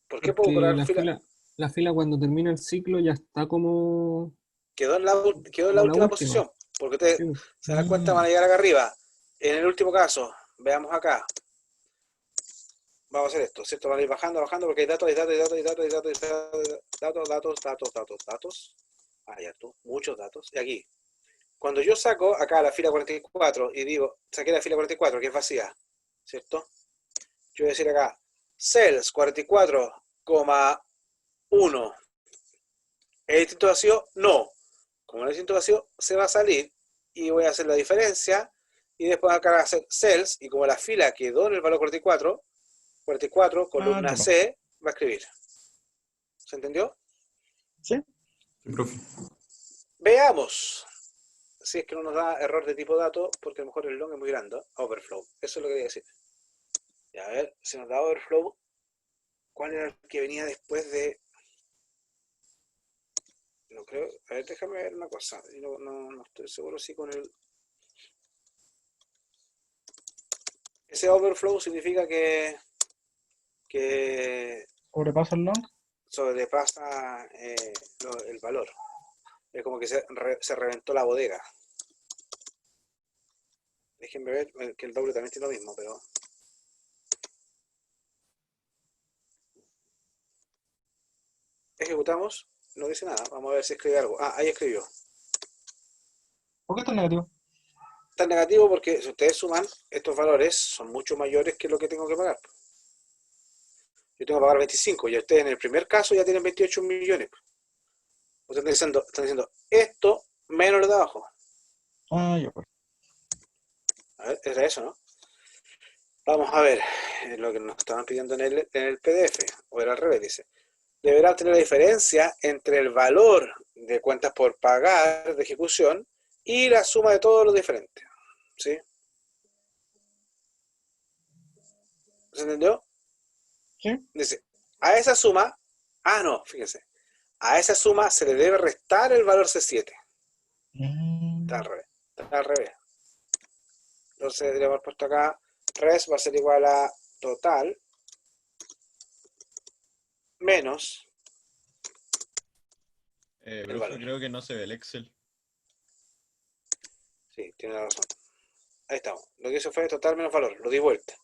¿Por qué puedo Porque colocar fila? la fila cuando termina el ciclo ya está como Quedó en la la última última. posición. Porque ustedes Sí, pues. se dan cuenta, van a llegar acá arriba. En el último caso, veamos acá. Vamos a hacer esto, ¿cierto? Van a ir bajando, porque hay datos. Ah, ya tú, muchos datos. Y aquí, cuando yo saco acá la fila 44 y digo, saqué la fila 44, que es vacía, ¿cierto? Yo voy a decir acá, cells 44,1. ¿Es distinto vacío? No. Como no es distinto vacío, se va a salir y voy a hacer la diferencia y después acá voy a hacer cells y como la fila quedó en el valor 44, columna claro. C, va a escribir. ¿Se entendió? Sí, profe. Veamos si es que no nos da error de tipo dato, porque a lo mejor el long es muy grande. Overflow. Eso es lo que quería decir. Y a ver si nos da overflow. ¿Cuál era el que venía después de...? No creo... A ver, déjame ver una cosa. No estoy seguro si con el... Ese overflow significa que Sobrepasa el long. sobrepasa el valor. Es como que se reventó la bodega. Déjenme ver que el doble también tiene lo mismo, pero... Ejecutamos, no dice nada. Vamos a ver si escribe algo. Ah, ahí escribió. ¿Por qué está negativo? Está negativo porque si ustedes suman, estos valores son mucho mayores que lo que tengo que pagar. Yo tengo que pagar 25, y ustedes en el primer caso ya tienen 28 millones. Ustedes están diciendo esto menos lo de abajo. Ah, ya pues. A ver, era eso, ¿no? Vamos a ver lo que nos estaban pidiendo en el PDF, o era al revés, dice. Deberá obtener la diferencia entre el valor de cuentas por pagar de ejecución y la suma de todos los diferentes. ¿Sí? ¿Se entendió? Sí. Dice, a esa suma, no, fíjense, a esa suma se le debe restar el valor C7. Está al revés, está al revés. Entonces deberíamos haber puesto acá, res va a ser igual a total menos Profe, valor. creo que no se ve el Excel. Sí, tiene razón. Ahí estamos. Lo que hizo fue total menos valor, lo di vuelta.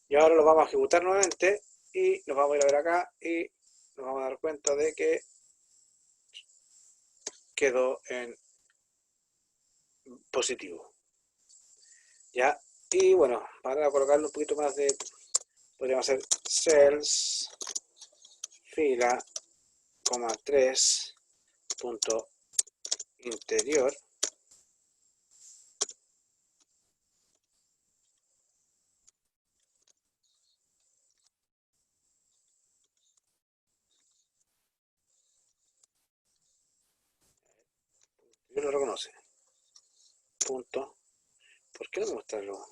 Y ahora lo vamos a ejecutar nuevamente y nos vamos a ir a ver acá y nos vamos a dar cuenta de que quedó en positivo. Ya, y bueno, para colocarle un poquito más de, podríamos hacer cells, fila, coma 3, punto interior. Yo lo reconoce. Punto. ¿Por qué no me gusta lo?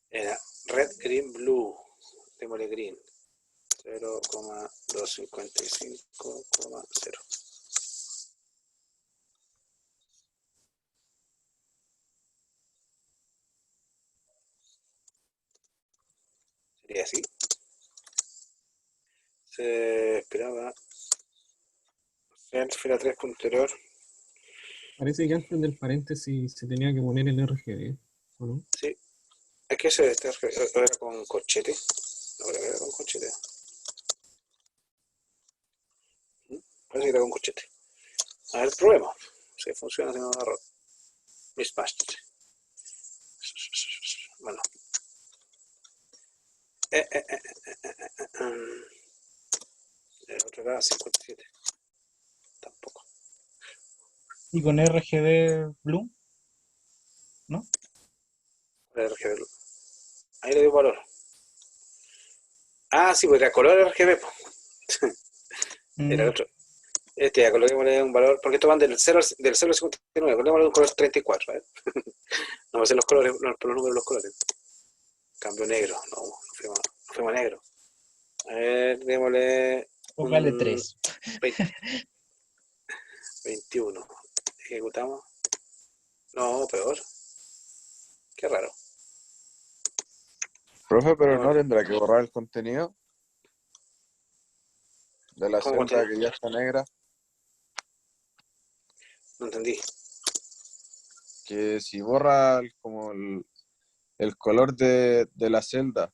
Era red, green, blue. Démosle green. 0,255,0. Sería así. Se esperaba fila 3 punto interior. Parece que antes del paréntesis se tenía que poner el RGB, ¿o no? Sí. Es que ese era con corchete. No creo que era con corchete. Parece que era con corchete. A ver, probemos. Si funciona, si no da error. Mismatched. Bueno. El otro era 57. Tampoco. ¿Y con RGB Blue? ¿No? El RGB. Ahí le dio valor. Sí, pues era color RGB. Era el otro. Ya coloquémosle un valor, porque estos van del 0 al 59, coloquémosle un color 34, ¿eh? No me sé los colores, los números de los colores. Cambio negro, no fuimos a negro. A ver, démosle Póngale 3. 21. Ejecutamos. No, peor. Qué raro. Profe, pero no tendrá que borrar el contenido de la ¿Cómo celda contenido? que ya está negra. No entendí. Que si borra como el color de la celda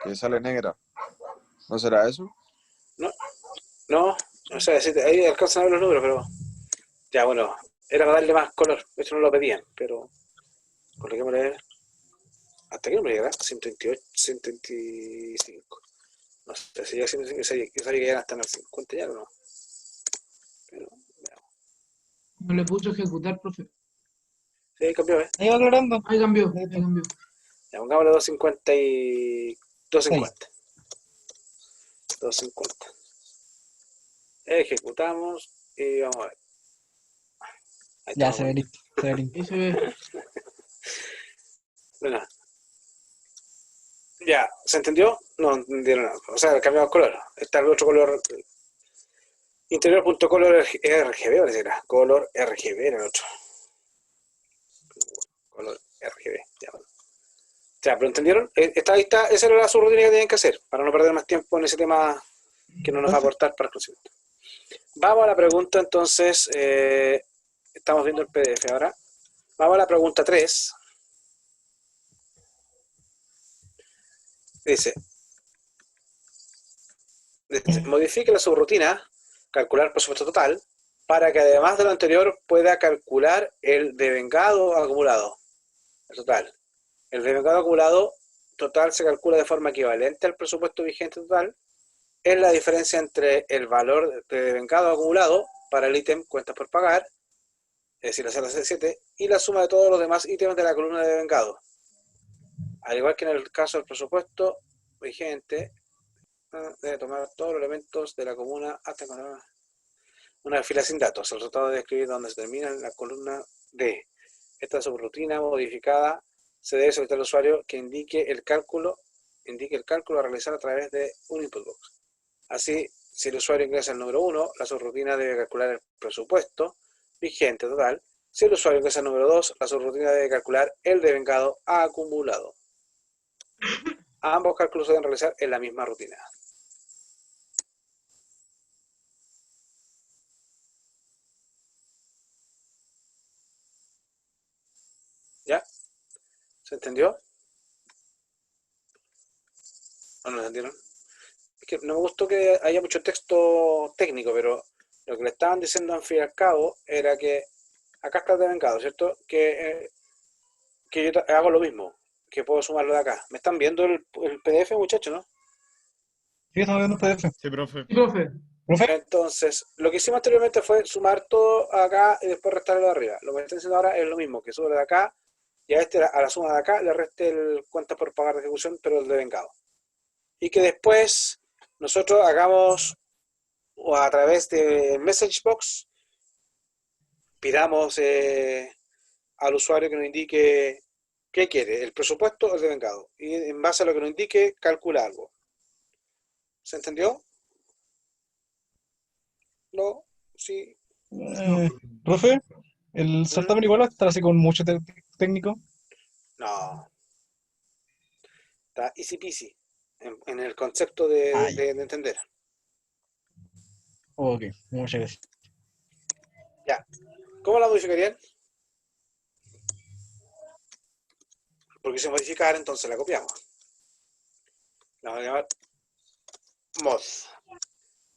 que sale negra, ¿no será eso? No, o sea, ahí alcanzan a ver los números, pero ya, bueno, era para darle más color. Esto no lo pedían, pero coloquémosle hasta que no me llega 128, 125. No sé si ya 125, yo sabía que ya hasta en el 50 ya o no. Pero veamos. No le puso ejecutar, profe. Sí, cambió, ¿eh? Ahí va aclarando. Ahí cambió, ahí cambió. Ya, pongámosle 250 y 250. 250. Ejecutamos y vamos a ver. Ahí Ya, estamos. Severito. Ahí se ve. Bueno. Ya, ¿se entendió? No entendieron nada. O sea, cambiamos color. Está el otro color. Interior.color RGB, parece que era. Color RGB era el otro. Color RGB, ya bueno. Ya, ¿pero entendieron? Esa era la subrutina que tenían que hacer, para no perder más tiempo en ese tema que no nos va a aportar para el conocimiento. Vamos a la pregunta, entonces, estamos viendo el PDF ahora. Vamos a la pregunta 3. Dice, modifique la subrutina, calcular presupuesto total, para que además de lo anterior pueda calcular el devengado acumulado, el total. El devengado acumulado total se calcula de forma equivalente al presupuesto vigente total. Es la diferencia entre el valor de devengado acumulado para el ítem cuentas por pagar, es decir, la celda C7, y la suma de todos los demás ítems de la columna de devengado. Al igual que en el caso del presupuesto vigente, debe tomar todos los elementos de la comuna hasta encontrar una fila sin datos. El resultado debe escribir donde se termina en la columna D. Esta subrutina modificada se debe solicitar al usuario que indique el cálculo a realizar a través de un input box. Así, si el usuario ingresa el número 1, la subrutina debe calcular el presupuesto vigente total. Si el usuario ingresa el número 2, la subrutina debe calcular el devengado acumulado. Ambos cálculos se deben realizar en la misma rutina. ¿Ya? ¿Se entendió? ¿O no lo entendieron? Es que no me gustó que haya mucho texto técnico, pero lo que le estaban diciendo al fin y al cabo era que acá está el devengado, ¿cierto? Que yo hago lo mismo, que puedo sumarlo de acá. ¿Me están viendo el PDF, muchachos, no? Sí, estamos viendo un PDF. Sí, profe. Sí, profe. ¿Profe? Entonces, lo que hicimos anteriormente fue sumar todo acá y después restarlo de arriba. Lo que estoy haciendo ahora es lo mismo, que subo de acá y a la suma de acá le reste el cuenta por pagar de ejecución, pero el devengado. Y que después nosotros hagamos, o a través de Message Box, pidamos al usuario que nos indique qué quiere, el presupuesto o el devengado. Y en base a lo que nos indique, calcula algo. ¿Se entendió? ¿No? ¿Sí? Profe, ¿el certamen igual estará así con mucho técnico? No. Está easy peasy en el concepto de entender. Ok, muchas gracias. Ya. ¿Cómo la modificarían? Porque si modificar, entonces la copiamos. La vamos a llamar mod.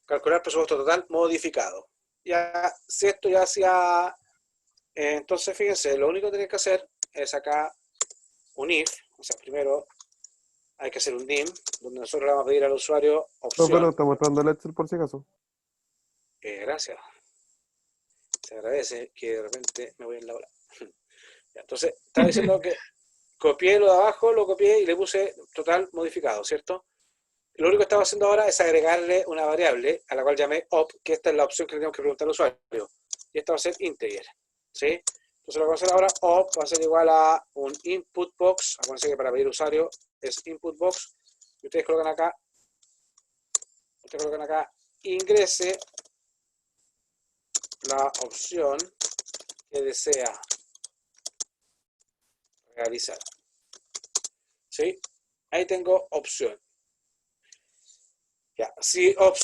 Calcular presupuesto total modificado. Ya, si esto ya hacía, entonces fíjense, lo único que tienen que hacer es acá un if, o sea, primero hay que hacer un dim, donde nosotros le vamos a pedir al usuario opción. No, pero está mostrando el Excel por si acaso. Gracias. Se agradece que de repente me voy en la hora. Ya, entonces, estaba diciendo que copié lo de abajo, lo copié y le puse total modificado, ¿cierto? Lo único que estaba haciendo ahora es agregarle una variable a la cual llamé op, que esta es la opción que le tenemos que preguntar al usuario. Y esta va a ser integer, ¿sí? Entonces lo que vamos a hacer ahora, op va a ser igual a un input box. Acuérdense que para pedir usuario es input box. Y ustedes colocan acá, ingrese la opción que desea realizar. ¿Sí? Ahí tengo opción. Ya, si op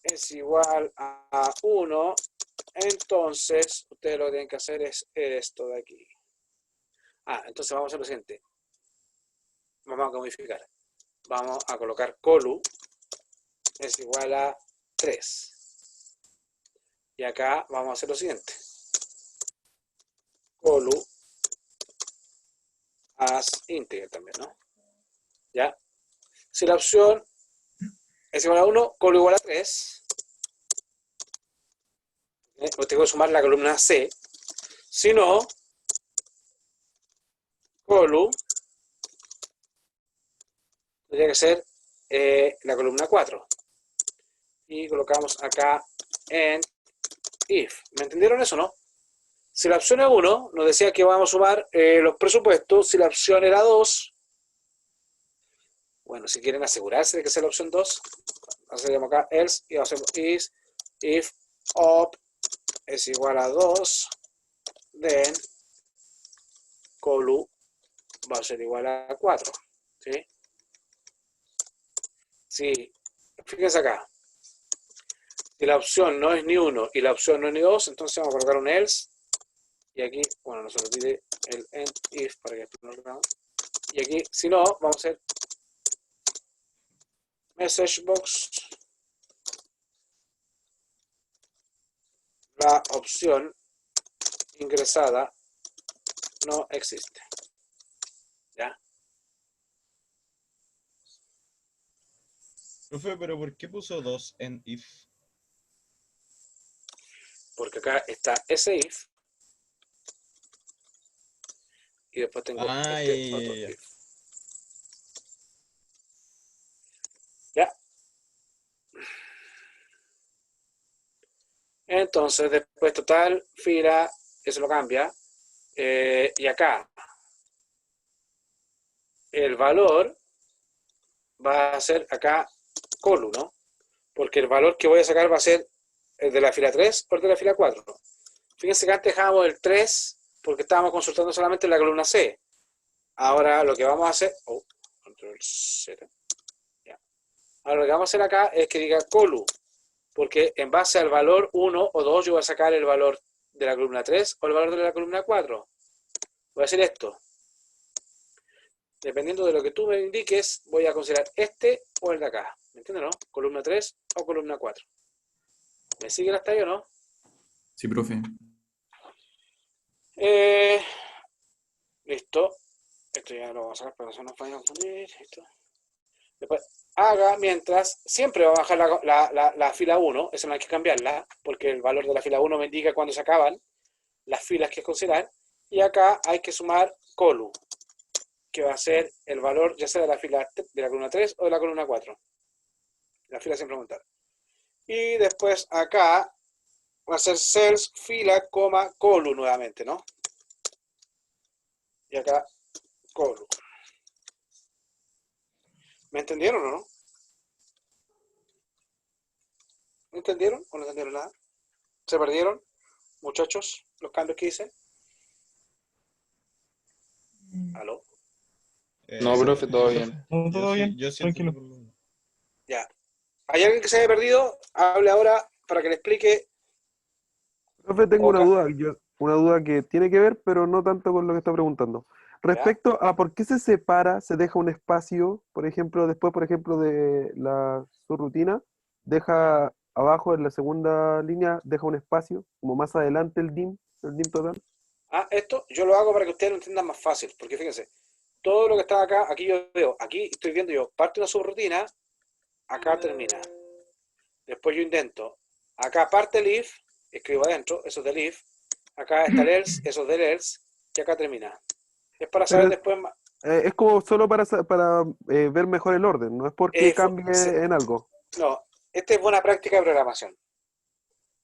es igual a 1, entonces ustedes lo que tienen que hacer es esto de aquí. Entonces vamos a hacer lo siguiente. Vamos a modificar. Vamos a colocar colu es igual a 3. Y acá vamos a hacer lo siguiente. Colu as integer también, ¿no? ¿Ya? Si la opción es igual a 1, colu igual a 3. Tengo que sumar la columna C. Si no, colu tendría que ser la columna 4. Y colocamos acá en if. ¿Me entendieron eso, no? Si la opción es 1, nos decía que vamos a sumar los presupuestos. Si la opción era 2, bueno, si quieren asegurarse de que sea la opción 2, hacemos acá else y hacemos if op es igual a 2, then colu va a ser igual a 4. ¿Sí? Sí, fíjense acá. Si la opción no es ni 1 y la opción no es ni 2, entonces vamos a colocar un else. Y aquí, bueno, no se olvide el end if para que no lo veamos. Y aquí, si no, vamos a hacer message box la opción ingresada no existe. ¿Ya? Profe, pero ¿por qué puso 2 en if? Porque acá está ese if y después tengo Ah, este otro ya. if. ¿Ya? Entonces, después total, fila, eso lo cambia. Y acá, el valor va a ser acá colu, ¿no? Porque el valor que voy a sacar va a ser el de la fila 3 o el de la fila 4. Fíjense que antes dejábamos el 3 porque estábamos consultando solamente la columna C. Ahora lo que vamos a hacer... Oh, control Z. Ya. Ahora lo que vamos a hacer acá es que diga colu, porque en base al valor 1 o 2 yo voy a sacar el valor de la columna 3 o el valor de la columna 4. Voy a hacer esto. Dependiendo de lo que tú me indiques, voy a considerar este o el de acá. ¿Me entiendes, no? Columna 3 o columna 4. ¿Me siguen hasta ahí o no? Sí, profe. Listo. Esto ya lo vamos a sacar para que no nos vaya a confundir. Listo. Después, haga mientras, siempre va a bajar la fila 1, esa no hay que cambiarla, porque el valor de la fila 1 me indica cuándo se acaban las filas que considerar. Y acá hay que sumar colu, que va a ser el valor ya sea de la fila de la columna 3 o de la columna 4. La fila sin preguntar. Y después acá va a ser cells, fila, coma, colu nuevamente, ¿no? Y acá, colu. ¿Me entendieron o no? ¿Me entendieron o no entendieron nada? ¿Se perdieron, muchachos, los cambios que hice? ¿Aló? No, profe, todo bien. Todo bien, Yo sí tranquilo. entiendo. Ya. ¿Hay alguien que se haya perdido? Hable ahora para que le explique. Profe, tengo una Oca. duda, una duda que tiene que ver, pero no tanto con lo que está preguntando. Respecto a por qué se separa, se deja un espacio, por ejemplo, después, por ejemplo, de la subrutina, deja abajo en la segunda línea, deja un espacio, como más adelante el dim total. Ah, esto yo lo hago para que ustedes lo entiendan más fácil, porque fíjense, todo lo que está acá, aquí yo veo, aquí estoy viendo yo, parte una subrutina, acá termina. Después yo intento, acá parte el if, escribo adentro, eso es del if, acá está el else, eso es del else, y acá termina. Es para saber después más. Es como solo para ver mejor el orden, no es porque cambie en algo. No, esta es buena práctica de programación.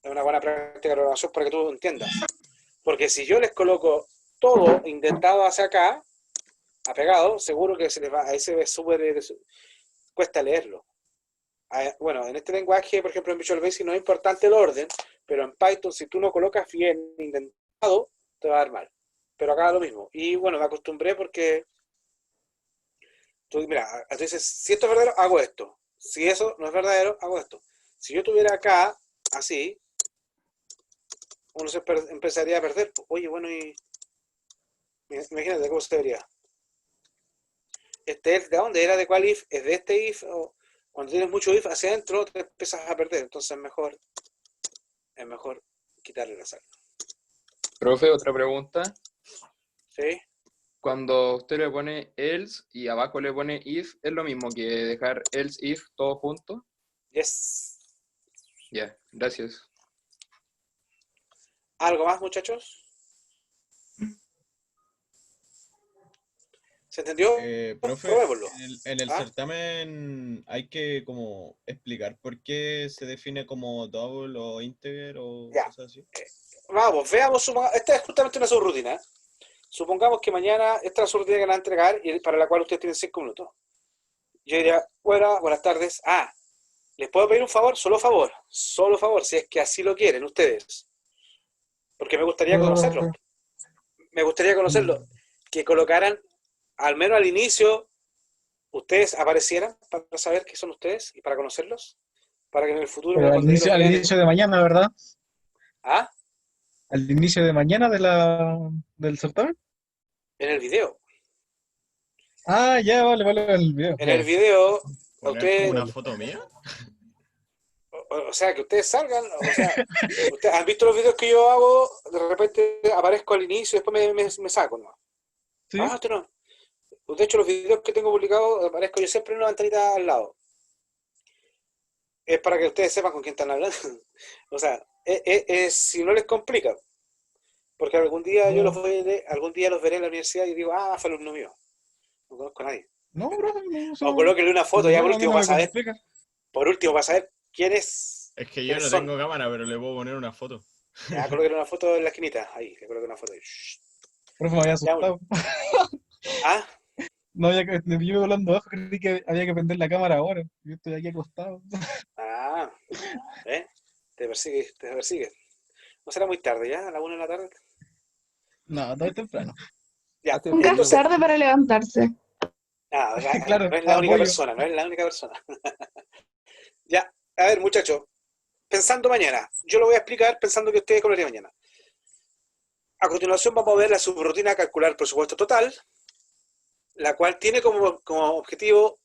Es una buena práctica de programación para que tú entiendas. Porque si yo les coloco todo indentado hacia acá, apegado, seguro que se les va, ahí se ve súper, cuesta leerlo. Bueno, en este lenguaje, por ejemplo, en Visual Basic no es importante el orden, pero en Python, si tú no colocas bien indentado, te va a dar mal. Pero acá lo mismo. Y bueno, me acostumbré porque tú, mira, entonces, si esto es verdadero, hago esto. Si eso no es verdadero, hago esto. Si yo tuviera acá, así, uno se empezaría a perder. Oye, bueno, y imagínate cómo se vería. Este if, ¿de dónde era? ¿De cuál if? ¿Es de este if? O cuando tienes mucho if hacia adentro, te empiezas a perder. Entonces es mejor quitarle la sal. Profe, otra pregunta. ¿Sí? Cuando usted le pone else y abajo le pone if, ¿es lo mismo que dejar else if todo junto? Yes. Ya, gracias. ¿Algo más, muchachos? ¿Se entendió? Profe, Probémoslo. en el certamen hay que como explicar por qué se define como double o integer o Ya. cosas así. Vamos, veamos. Esta es justamente una subrutina. Supongamos que mañana esta es la subrutina que van a entregar y para la cual ustedes tienen 5 minutos. Yo diría, buenas tardes. ¿Les puedo pedir un favor? Solo favor, si es que así lo quieren ustedes. Porque me gustaría conocerlo. Que colocaran, al menos al inicio, ustedes aparecieran para saber que son ustedes y para conocerlos. Para que en el futuro... Pero al inicio de mañana, ¿verdad? ¿Ah? Al inicio de mañana del certamen. En el video. Ah, ya, vale, el video. En el video, ¿Poner usted... como una foto mía? o sea, que ustedes salgan, o sea, ustedes han visto los videos que yo hago, de repente aparezco al inicio y después me saco, ¿no? ¿Sí? Ah, usted no. De hecho, los videos que tengo publicados, aparezco yo siempre en una ventanita al lado. Es para que ustedes sepan con quién están hablando. O sea, si no les complica. Porque algún día yo algún día los veré en la universidad y digo, ah, fue alumno mío. No conozco a nadie. No, profe, no, O colóquenle una foto, ya por a mí último no me para saber. complica. Por último, para saber quién es. Es que yo quiénes no son. tengo cámara, pero le puedo poner una foto. Ya, colóquenle una foto en la esquinita. Ahí, le coloqué una foto ahí. Shh. Profe, me había Ya, bueno. asustado. Ah, No había que, me pilló volando abajo, creí que había que prender la cámara ahora. Yo estoy aquí acostado. ah, ¿eh? Te persigue, te persigue. ¿No será muy tarde ya? ¿A la 1 de la tarde? No, todavía es temprano. Ya, Hace Nunca es frío. entonces, tarde para levantarse. Claro, no es la única apoyo. persona, no es la única persona. Ya, a ver, muchachos, pensando mañana, yo lo voy a explicar pensando que ustedes colorean mañana. A continuación vamos a ver la subrutina calcular presupuesto total, la cual tiene como objetivo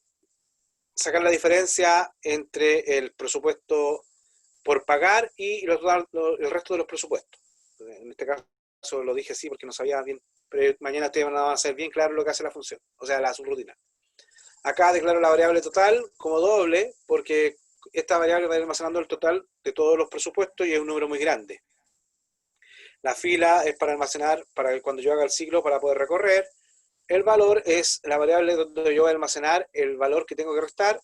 sacar la diferencia entre el presupuesto por pagar y el resto de los presupuestos. En este caso lo dije así porque no sabía bien, pero mañana ustedes van a hacer bien claro lo que hace la función, o sea, la subrutina. Acá declaro la variable total como doble porque esta variable va a ir almacenando el total de todos los presupuestos y es un número muy grande. La fila es para almacenar, para cuando yo haga el ciclo para poder recorrer. El valor es la variable donde yo voy a almacenar el valor que tengo que restar.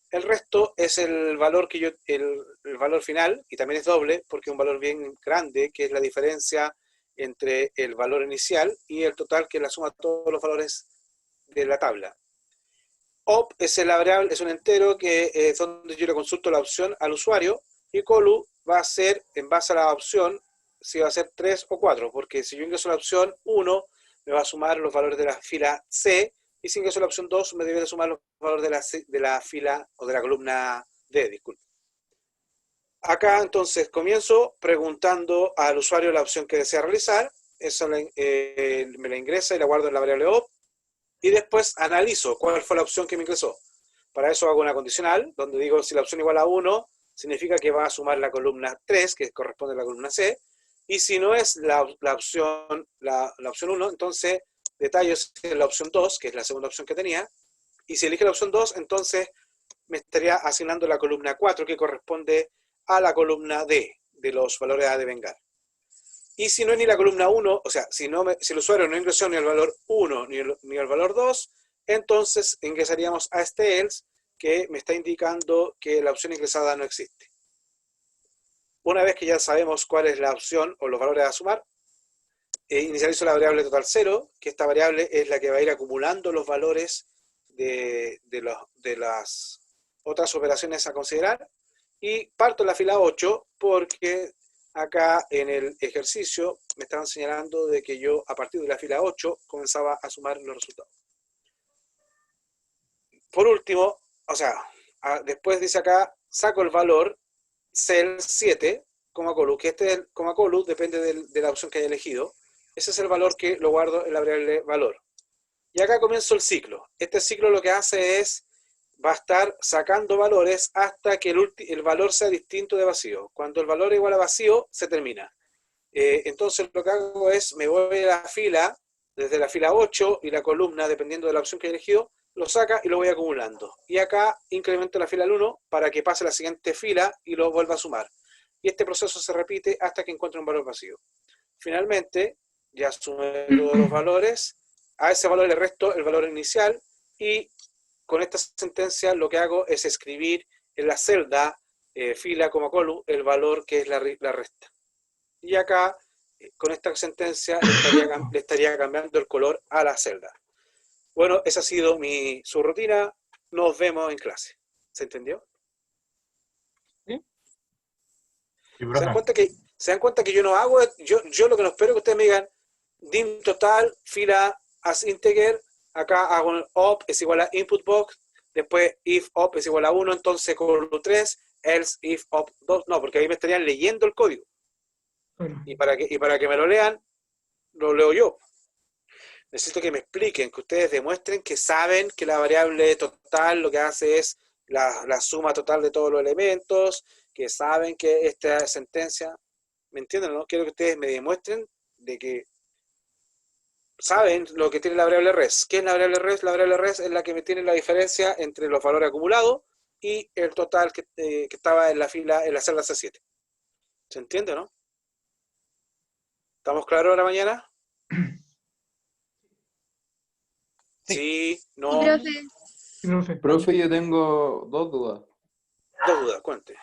El resto es el valor que el valor final, y también es doble, porque es un valor bien grande, que es la diferencia entre el valor inicial y el total, que es la suma de todos los valores de la tabla. Op es la variable, es un entero que es donde yo le consulto la opción al usuario, y colu va a ser, en base a la opción, si va a ser 3 o 4, porque si yo ingreso la opción 1, me va a sumar los valores de la fila C, y si ingreso la opción 2, me debe de sumar los valores de la fila o de la columna D, disculpe. Acá entonces comienzo preguntando al usuario la opción que desea realizar, eso me la ingresa y la guardo en la variable op, y después analizo cuál fue la opción que me ingresó. Para eso hago una condicional, donde digo si la opción igual a 1, significa que va a sumar la columna 3, que corresponde a la columna C, y si no es la opción 1, entonces detallo es la opción 2, que es la segunda opción que tenía, y si elige la opción 2, entonces me estaría asignando la columna 4, que corresponde a la columna D, de los valores a devengar. Y si no es ni la columna 1, o sea, si el usuario no ingresó ni el valor 1 ni el valor 2, entonces ingresaríamos a este else, que me está indicando que la opción ingresada no existe. Una vez que ya sabemos cuál es la opción o los valores a sumar, inicializo la variable total 0, que esta variable es la que va a ir acumulando los valores de las otras operaciones a considerar, y parto en la fila 8 porque acá en el ejercicio me estaban señalando de que yo a partir de la fila 8 comenzaba a sumar los resultados. Por último, o sea, después dice acá, saco el valor cell 7, colu, que este colu depende de la opción que haya elegido. Ese es el valor que lo guardo en la variable valor. Y acá comienzo el ciclo. Este ciclo lo que hace es, va a estar sacando valores hasta que el valor sea distinto de vacío. Cuando el valor es igual a vacío, se termina. Entonces lo que hago es, me voy a la fila, desde la fila 8 y la columna, dependiendo de la opción que he elegido, lo saca y lo voy acumulando. Y acá incremento la fila al 1 para que pase a la siguiente fila y lo vuelva a sumar. Y este proceso se repite hasta que encuentre un valor vacío. Finalmente, ya sumé todos los valores, a ese valor le resto el valor inicial, y con esta sentencia lo que hago es escribir en la celda fila, colu, el valor que es la resta. Y acá, con esta sentencia, le estaría cambiando el color a la celda. Bueno, esa ha sido mi subrutina. Nos vemos en clase. ¿Se entendió? Sí, ¿Se dan cuenta que yo no hago? Yo lo que no espero es que ustedes me digan dim total, fila as integer, acá hago el op es igual a input box, después if op es igual a 1, entonces colu 3, else if op 2. No, porque ahí me estarían leyendo el código. Y para que me lo lean, lo leo yo. Necesito que me expliquen, que ustedes demuestren que saben que la variable total lo que hace es la suma total de todos los elementos, que saben que esta sentencia, ¿me entienden, no? Quiero que ustedes me demuestren de que saben lo que tiene la variable res. ¿Qué es la variable res? La variable res es la que me tiene la diferencia entre los valores acumulados y el total que estaba en la fila, en la celda C7. ¿Se entiende, no? ¿Estamos claros ahora mañana? Sí, no. Profe, yo tengo dos dudas. Dos dudas, cuente.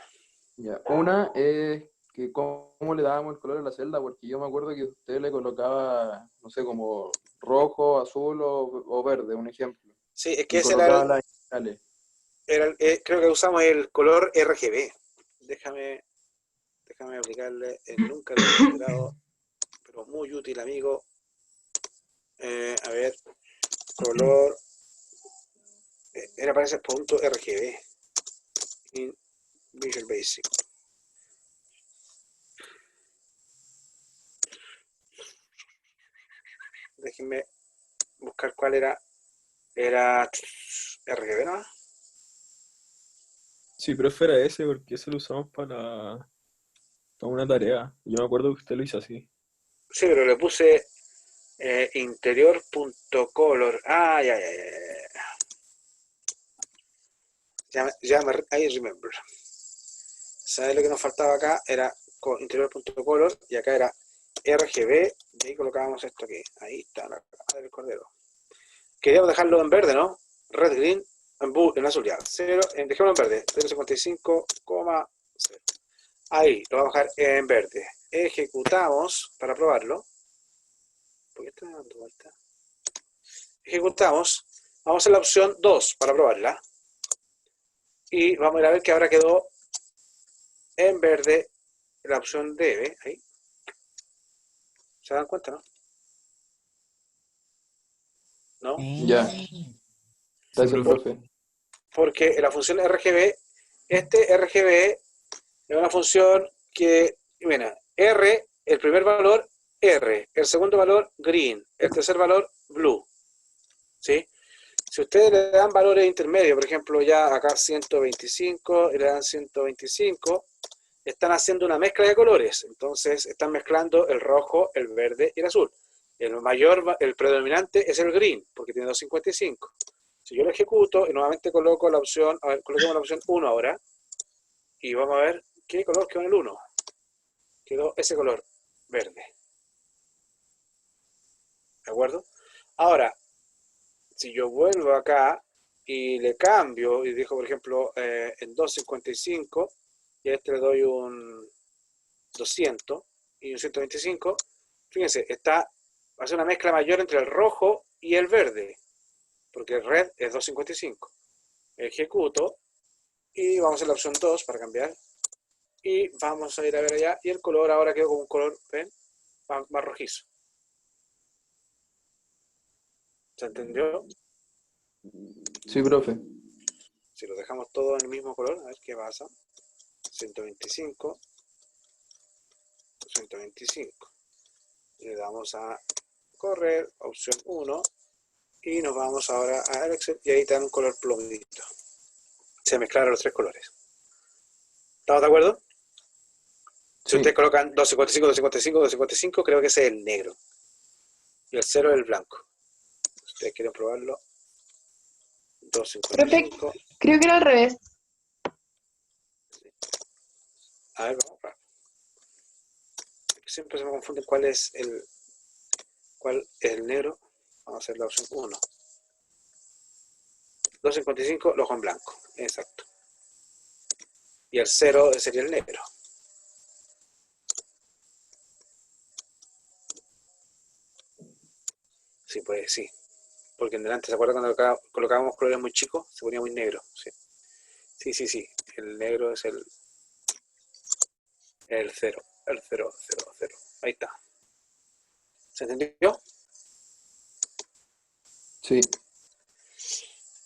Ya. Una es que cómo le dábamos el color a la celda, porque yo me acuerdo que usted le colocaba, no sé, como rojo, azul o verde, un ejemplo. Sí, es Y que ese colocaba era las iniciales. creo que usamos el color RGB. Déjame aplicarle el nunca lo he considerado, pero muy útil, amigo. A ver, color. Era para ese punto RGB. In Visual Basic. Déjenme buscar cuál era. Era RGB, ¿no? Sí, profe, era ese porque ese lo usamos para una tarea. Yo me acuerdo que usted lo hizo así. Sí, pero le puse interior.color. Ah, ya. I remember. ¿Sabes lo que nos faltaba acá? Era interior.color y acá era RGB y ahí colocábamos esto aquí. Ahí está el cordero. Queríamos dejarlo en verde, ¿no? Red, green, en azul ya. Dejémoslo en verde. 0.55,0. Ahí, lo vamos a dejar en verde. Ejecutamos para probarlo. ¿Por qué está dando vuelta? Ejecutamos. Vamos a hacer la opción 2 para probarla. Y vamos a ir a ver que ahora quedó en verde la opción D. Ahí. ¿Se dan cuenta, no? ¿No? Ya. Gracias, profe. Porque la función RGB, RGB es una función que, mira, R, el primer valor, R, el segundo valor, green, el tercer valor, blue. ¿Sí? Si ustedes le dan valores intermedios, por ejemplo, ya acá 125, y le dan 125, están haciendo una mezcla de colores. Entonces, están mezclando el rojo, el verde y el azul. El predominante es el green, porque tiene 255. Si yo lo ejecuto y nuevamente coloco la opción, a ver, coloquemos la opción 1 ahora, y vamos a ver qué color quedó en el 1. Quedó ese color verde. ¿De acuerdo? Ahora, si yo vuelvo acá y le cambio y dejo, por ejemplo, en 255, y a este le doy un 200 y un 125, fíjense, va a ser una mezcla mayor entre el rojo y el verde, porque el red es 255. Ejecuto y vamos a hacer la opción 2 para cambiar. Y vamos a ir a ver allá. Y el color ahora quedó con un color, ¿ven? Más rojizo. ¿Se entendió? Sí, profe. Si lo dejamos todo en el mismo color, a ver qué pasa. 125. 125. Le damos a correr, opción 1. Y nos vamos ahora a Excel y ahí te dan un color plomito. Se mezclaron los tres colores. ¿Estamos de acuerdo? Si ustedes colocan 255, 255, 255, creo que ese es el negro. Y el 0 es el blanco. Si ustedes quieren probarlo. 255. Creo que era al revés. A ver, vamos a probar. Siempre se me confunde cuál es el negro. Vamos a hacer la opción 1. 255, el ojo en blanco. Exacto. Y el 0 sería el negro. Sí, pues sí. Porque en delante, ¿se acuerdan cuando colocábamos colores muy chicos? Se ponía muy negro. Sí. El negro es el 0. El 0. Ahí está. ¿Se entendió? Sí.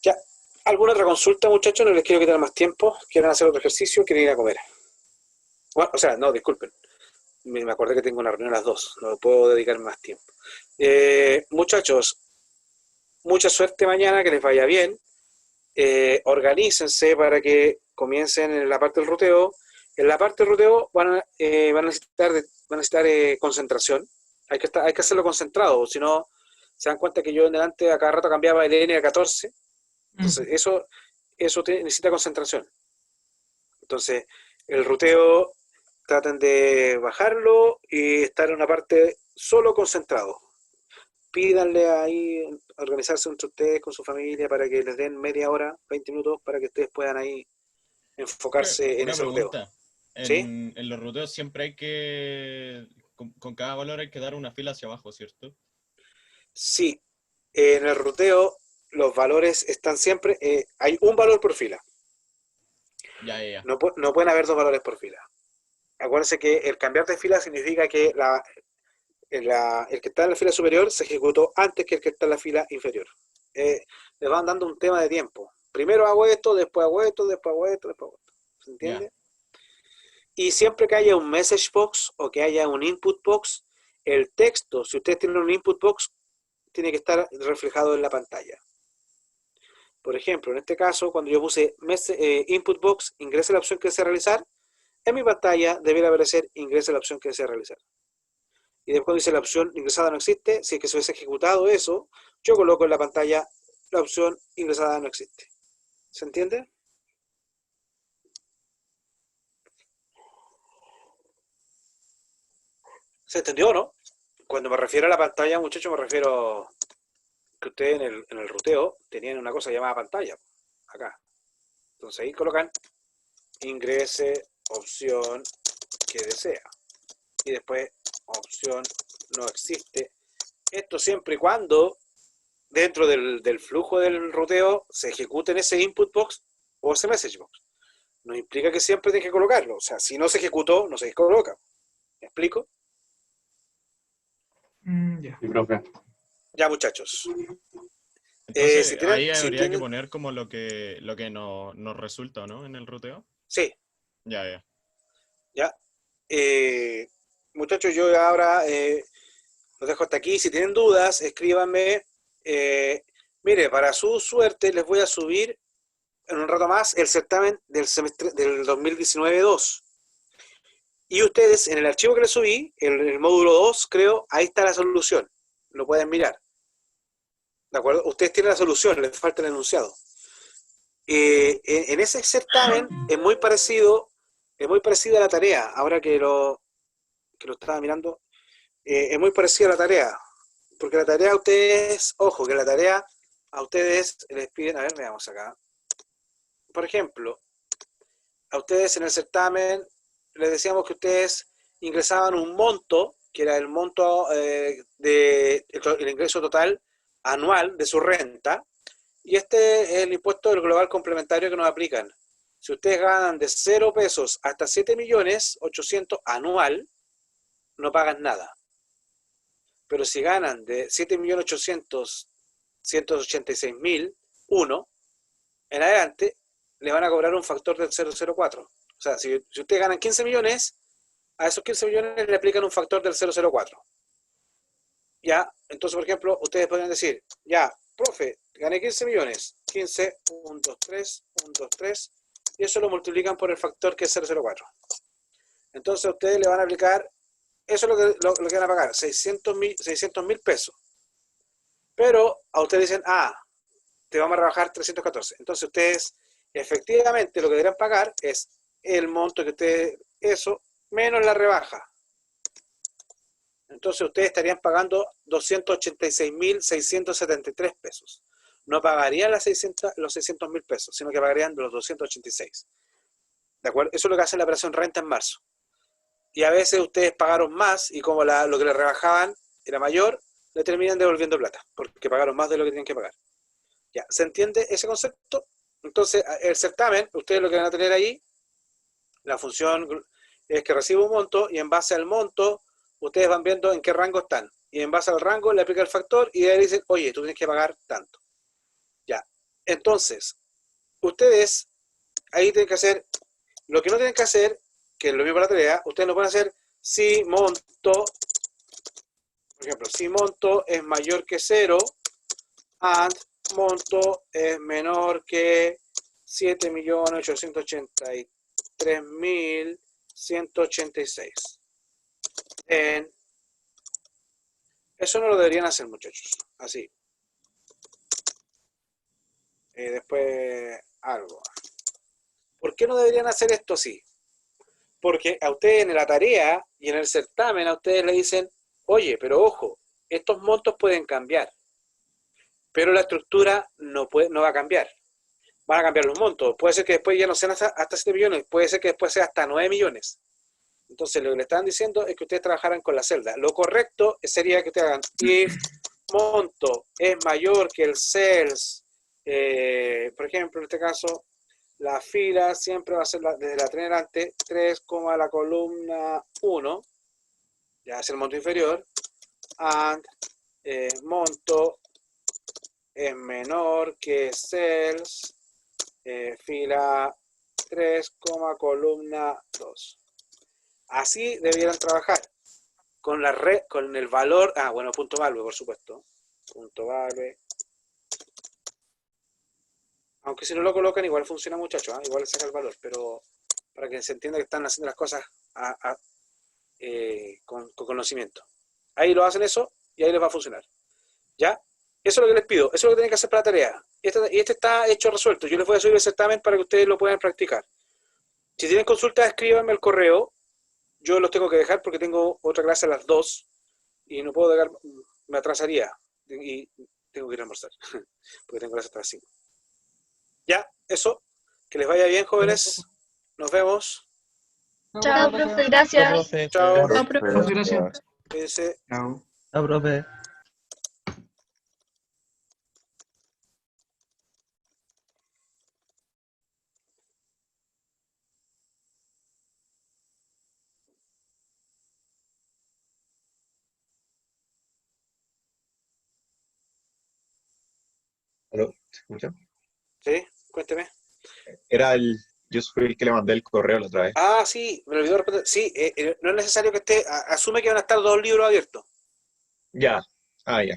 Ya. ¿Alguna otra consulta, muchachos? No les quiero quitar más tiempo. ¿Quieren hacer otro ejercicio? ¿Quieren ir a comer? Bueno, o sea, no, disculpen. Me acordé que tengo una reunión a las 2. No puedo dedicar más tiempo. Muchachos, mucha suerte mañana, que les vaya bien. Organícense para que comiencen en la parte del ruteo En la parte de ruteo van a necesitar concentración. Hay que hacerlo concentrado, si no, se dan cuenta que yo en delante a cada rato cambiaba el N a 14. Entonces, eso necesita concentración. Entonces, el ruteo traten de bajarlo y estar en una parte solo concentrado. Pídanle ahí organizarse entre ustedes con su familia para que les den media hora, 20 minutos, para que ustedes puedan ahí enfocarse en Una ese ruteo. pregunta. ¿Sí? En los ruteos siempre hay que, con cada valor hay que dar una fila hacia abajo, ¿cierto? Sí, en el ruteo los valores están siempre, hay un valor por fila. Ya. No pueden haber dos valores por fila. Acuérdense que el cambiar de fila significa que el que está en la fila superior se ejecutó antes que el que está en la fila inferior. Les van dando un tema de tiempo. Primero hago esto, después hago esto, después hago esto, después hago esto. ¿Se entiende? Ya. Y siempre que haya un message box o que haya un input box, el texto, si ustedes tienen un input box, tiene que estar reflejado en la pantalla. Por ejemplo, en este caso, cuando yo puse input box, ingrese la opción que desea realizar, en mi pantalla debería aparecer ingrese la opción que desea realizar. Y después dice la opción ingresada no existe, si es que se hubiese ejecutado eso, yo coloco en la pantalla la opción ingresada no existe. ¿Se entiende? ¿Se entendió o no? Cuando me refiero a la pantalla, muchachos, me refiero que ustedes en el ruteo tenían una cosa llamada pantalla, acá. Entonces ahí colocan ingrese opción que desea. Y después opción no existe. Esto siempre y cuando dentro del flujo del ruteo se ejecute en ese input box o ese message box. No implica que siempre tenga que colocarlo. O sea, si no se ejecutó, no se coloca. ¿Me explico? Ya. Sí, profe. Ya, muchachos. Entonces, si tienen- ahí si habría que tienen- poner como lo que nos resulta, ¿no? En el ruteo. Sí, Ya. ya. Muchachos, yo ahora los dejo hasta aquí. Si tienen dudas, escríbanme. Mire, para su suerte les voy a subir en un rato más el certamen del semestre del 2019-2. Y ustedes, en el archivo que les subí, el módulo 2, creo, ahí está la solución. Lo pueden mirar. ¿De acuerdo? Ustedes tienen la solución, les falta el enunciado. En ese certamen es muy parecido a la tarea. Ahora que lo estaba mirando, es muy parecido a la tarea. Porque la tarea a ustedes, ojo, que la tarea a ustedes les piden, a ver, veamos acá. Por ejemplo, a ustedes en el certamen les decíamos que ustedes ingresaban un monto, que era el monto el ingreso total anual de su renta, y este es el impuesto del global complementario que nos aplican. Si ustedes ganan de 0 pesos hasta 7.800.000 anual, no pagan nada. Pero si ganan de 7.800.186.001 en adelante, le van a cobrar un factor del 0,04. O sea, si ustedes ganan 15 millones, a esos 15 millones le aplican un factor del 0,04. Ya, entonces, por ejemplo, ustedes podrían decir, ya, profe, gané 15 millones, 15, 1, 2, 3, 1, 2, 3, y eso lo multiplican por el factor que es 0,04. Entonces, a ustedes le van a aplicar, eso es lo que van a pagar, 600.000 pesos. Pero a ustedes dicen, te vamos a rebajar 314. Entonces, ustedes, efectivamente, lo que deberán pagar es el monto que ustedes, eso, menos la rebaja. Entonces ustedes estarían pagando 286.673 pesos. No pagarían los 600.000 pesos, sino que pagarían los 286. ¿De acuerdo? Eso es lo que hace la operación renta en marzo. Y a veces ustedes pagaron más y como lo que les rebajaban era mayor, le terminan devolviendo plata, porque pagaron más de lo que tienen que pagar. ¿Ya? ¿Se entiende ese concepto? Entonces, el certamen, ustedes lo que van a tener ahí, la función es que recibe un monto y en base al monto ustedes van viendo en qué rango están. Y en base al rango le aplica el factor y ahí dicen, oye, tú tienes que pagar tanto. Ya. Entonces, ustedes ahí tienen que hacer, lo que no tienen que hacer, que es lo mismo la tarea, ustedes no pueden hacer si monto, por ejemplo, si monto es mayor que 0 and monto es menor que 7.883.000 186. Eso no lo deberían hacer, muchachos. Así. Después algo. ¿Por qué no deberían hacer esto así? Porque a ustedes en la tarea y en el certamen a ustedes le dicen, oye, pero ojo, estos montos pueden cambiar, pero la estructura no va a cambiar. Van a cambiar los montos. Puede ser que después ya no sean hasta 7 millones, puede ser que después sea hasta 9 millones. Entonces lo que le están diciendo es que ustedes trabajaran con la celda. Lo correcto sería que ustedes hagan if monto es mayor que el sales, por ejemplo, en este caso, la fila siempre va a ser desde la 3 en adelante, 3, la columna 1, ya es el monto inferior, and monto es menor que sales, fila 3, columna 2. Así debieran trabajar con con el valor, punto value, por supuesto. Punto value. Aunque si no lo colocan, igual funciona, muchachos, igual le saca el valor, pero para que se entienda que están haciendo las cosas con conocimiento. Ahí lo hacen eso y ahí les va a funcionar. ¿Ya? Eso es lo que les pido, eso es lo que tienen que hacer para la tarea. Y este está hecho, resuelto. Yo les voy a subir el certamen para que ustedes lo puedan practicar. Si tienen consultas, escríbanme al correo. Yo los tengo que dejar porque tengo otra clase a las 2 y no puedo dejar, me atrasaría y tengo que ir a almorzar porque tengo clase hasta las 5. Ya, eso. Que les vaya bien, jóvenes. Nos vemos. Chao, profe, gracias. Chao. Chao, profe. Gracias. Cuídense. Chao. Chao, profe. ¿Aló? ¿Se escucha? Sí, cuénteme. Yo fui el que le mandé el correo la otra vez. Sí, me olvidó responder. Sí, no es necesario que esté, asume que van a estar 2 libros abiertos. Ya. Ya.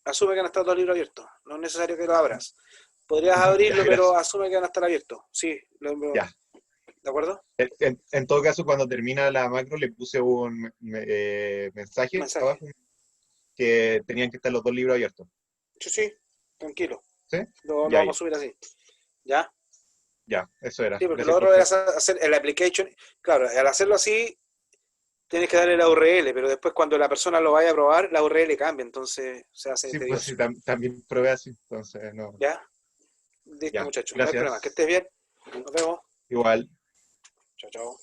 Asume que van a estar 2 libros abiertos. No es necesario que lo abras. Podrías abrirlo, Ya, pero gracias. asume que van a estar abiertos. Sí, Ya. ¿de acuerdo? En todo caso, cuando termina la macro, le puse un mensaje abajo que tenían que estar los 2 libros abiertos. Sí, tranquilo. ¿Sí? Lo Ya, vamos a subir así. ¿Ya? Ya, eso era. Sí, porque Gracias lo otro por- era hacer el application. Claro, al hacerlo así, tienes que darle la URL, pero después cuando la persona lo vaya a probar, la URL cambia, entonces se hace Sí, tedioso. pues sí, también probé así, entonces no. ¿Ya? Listo, Ya, muchachos. No hay gracias. problema. Que estés bien. Nos vemos. Igual. Chao, chao.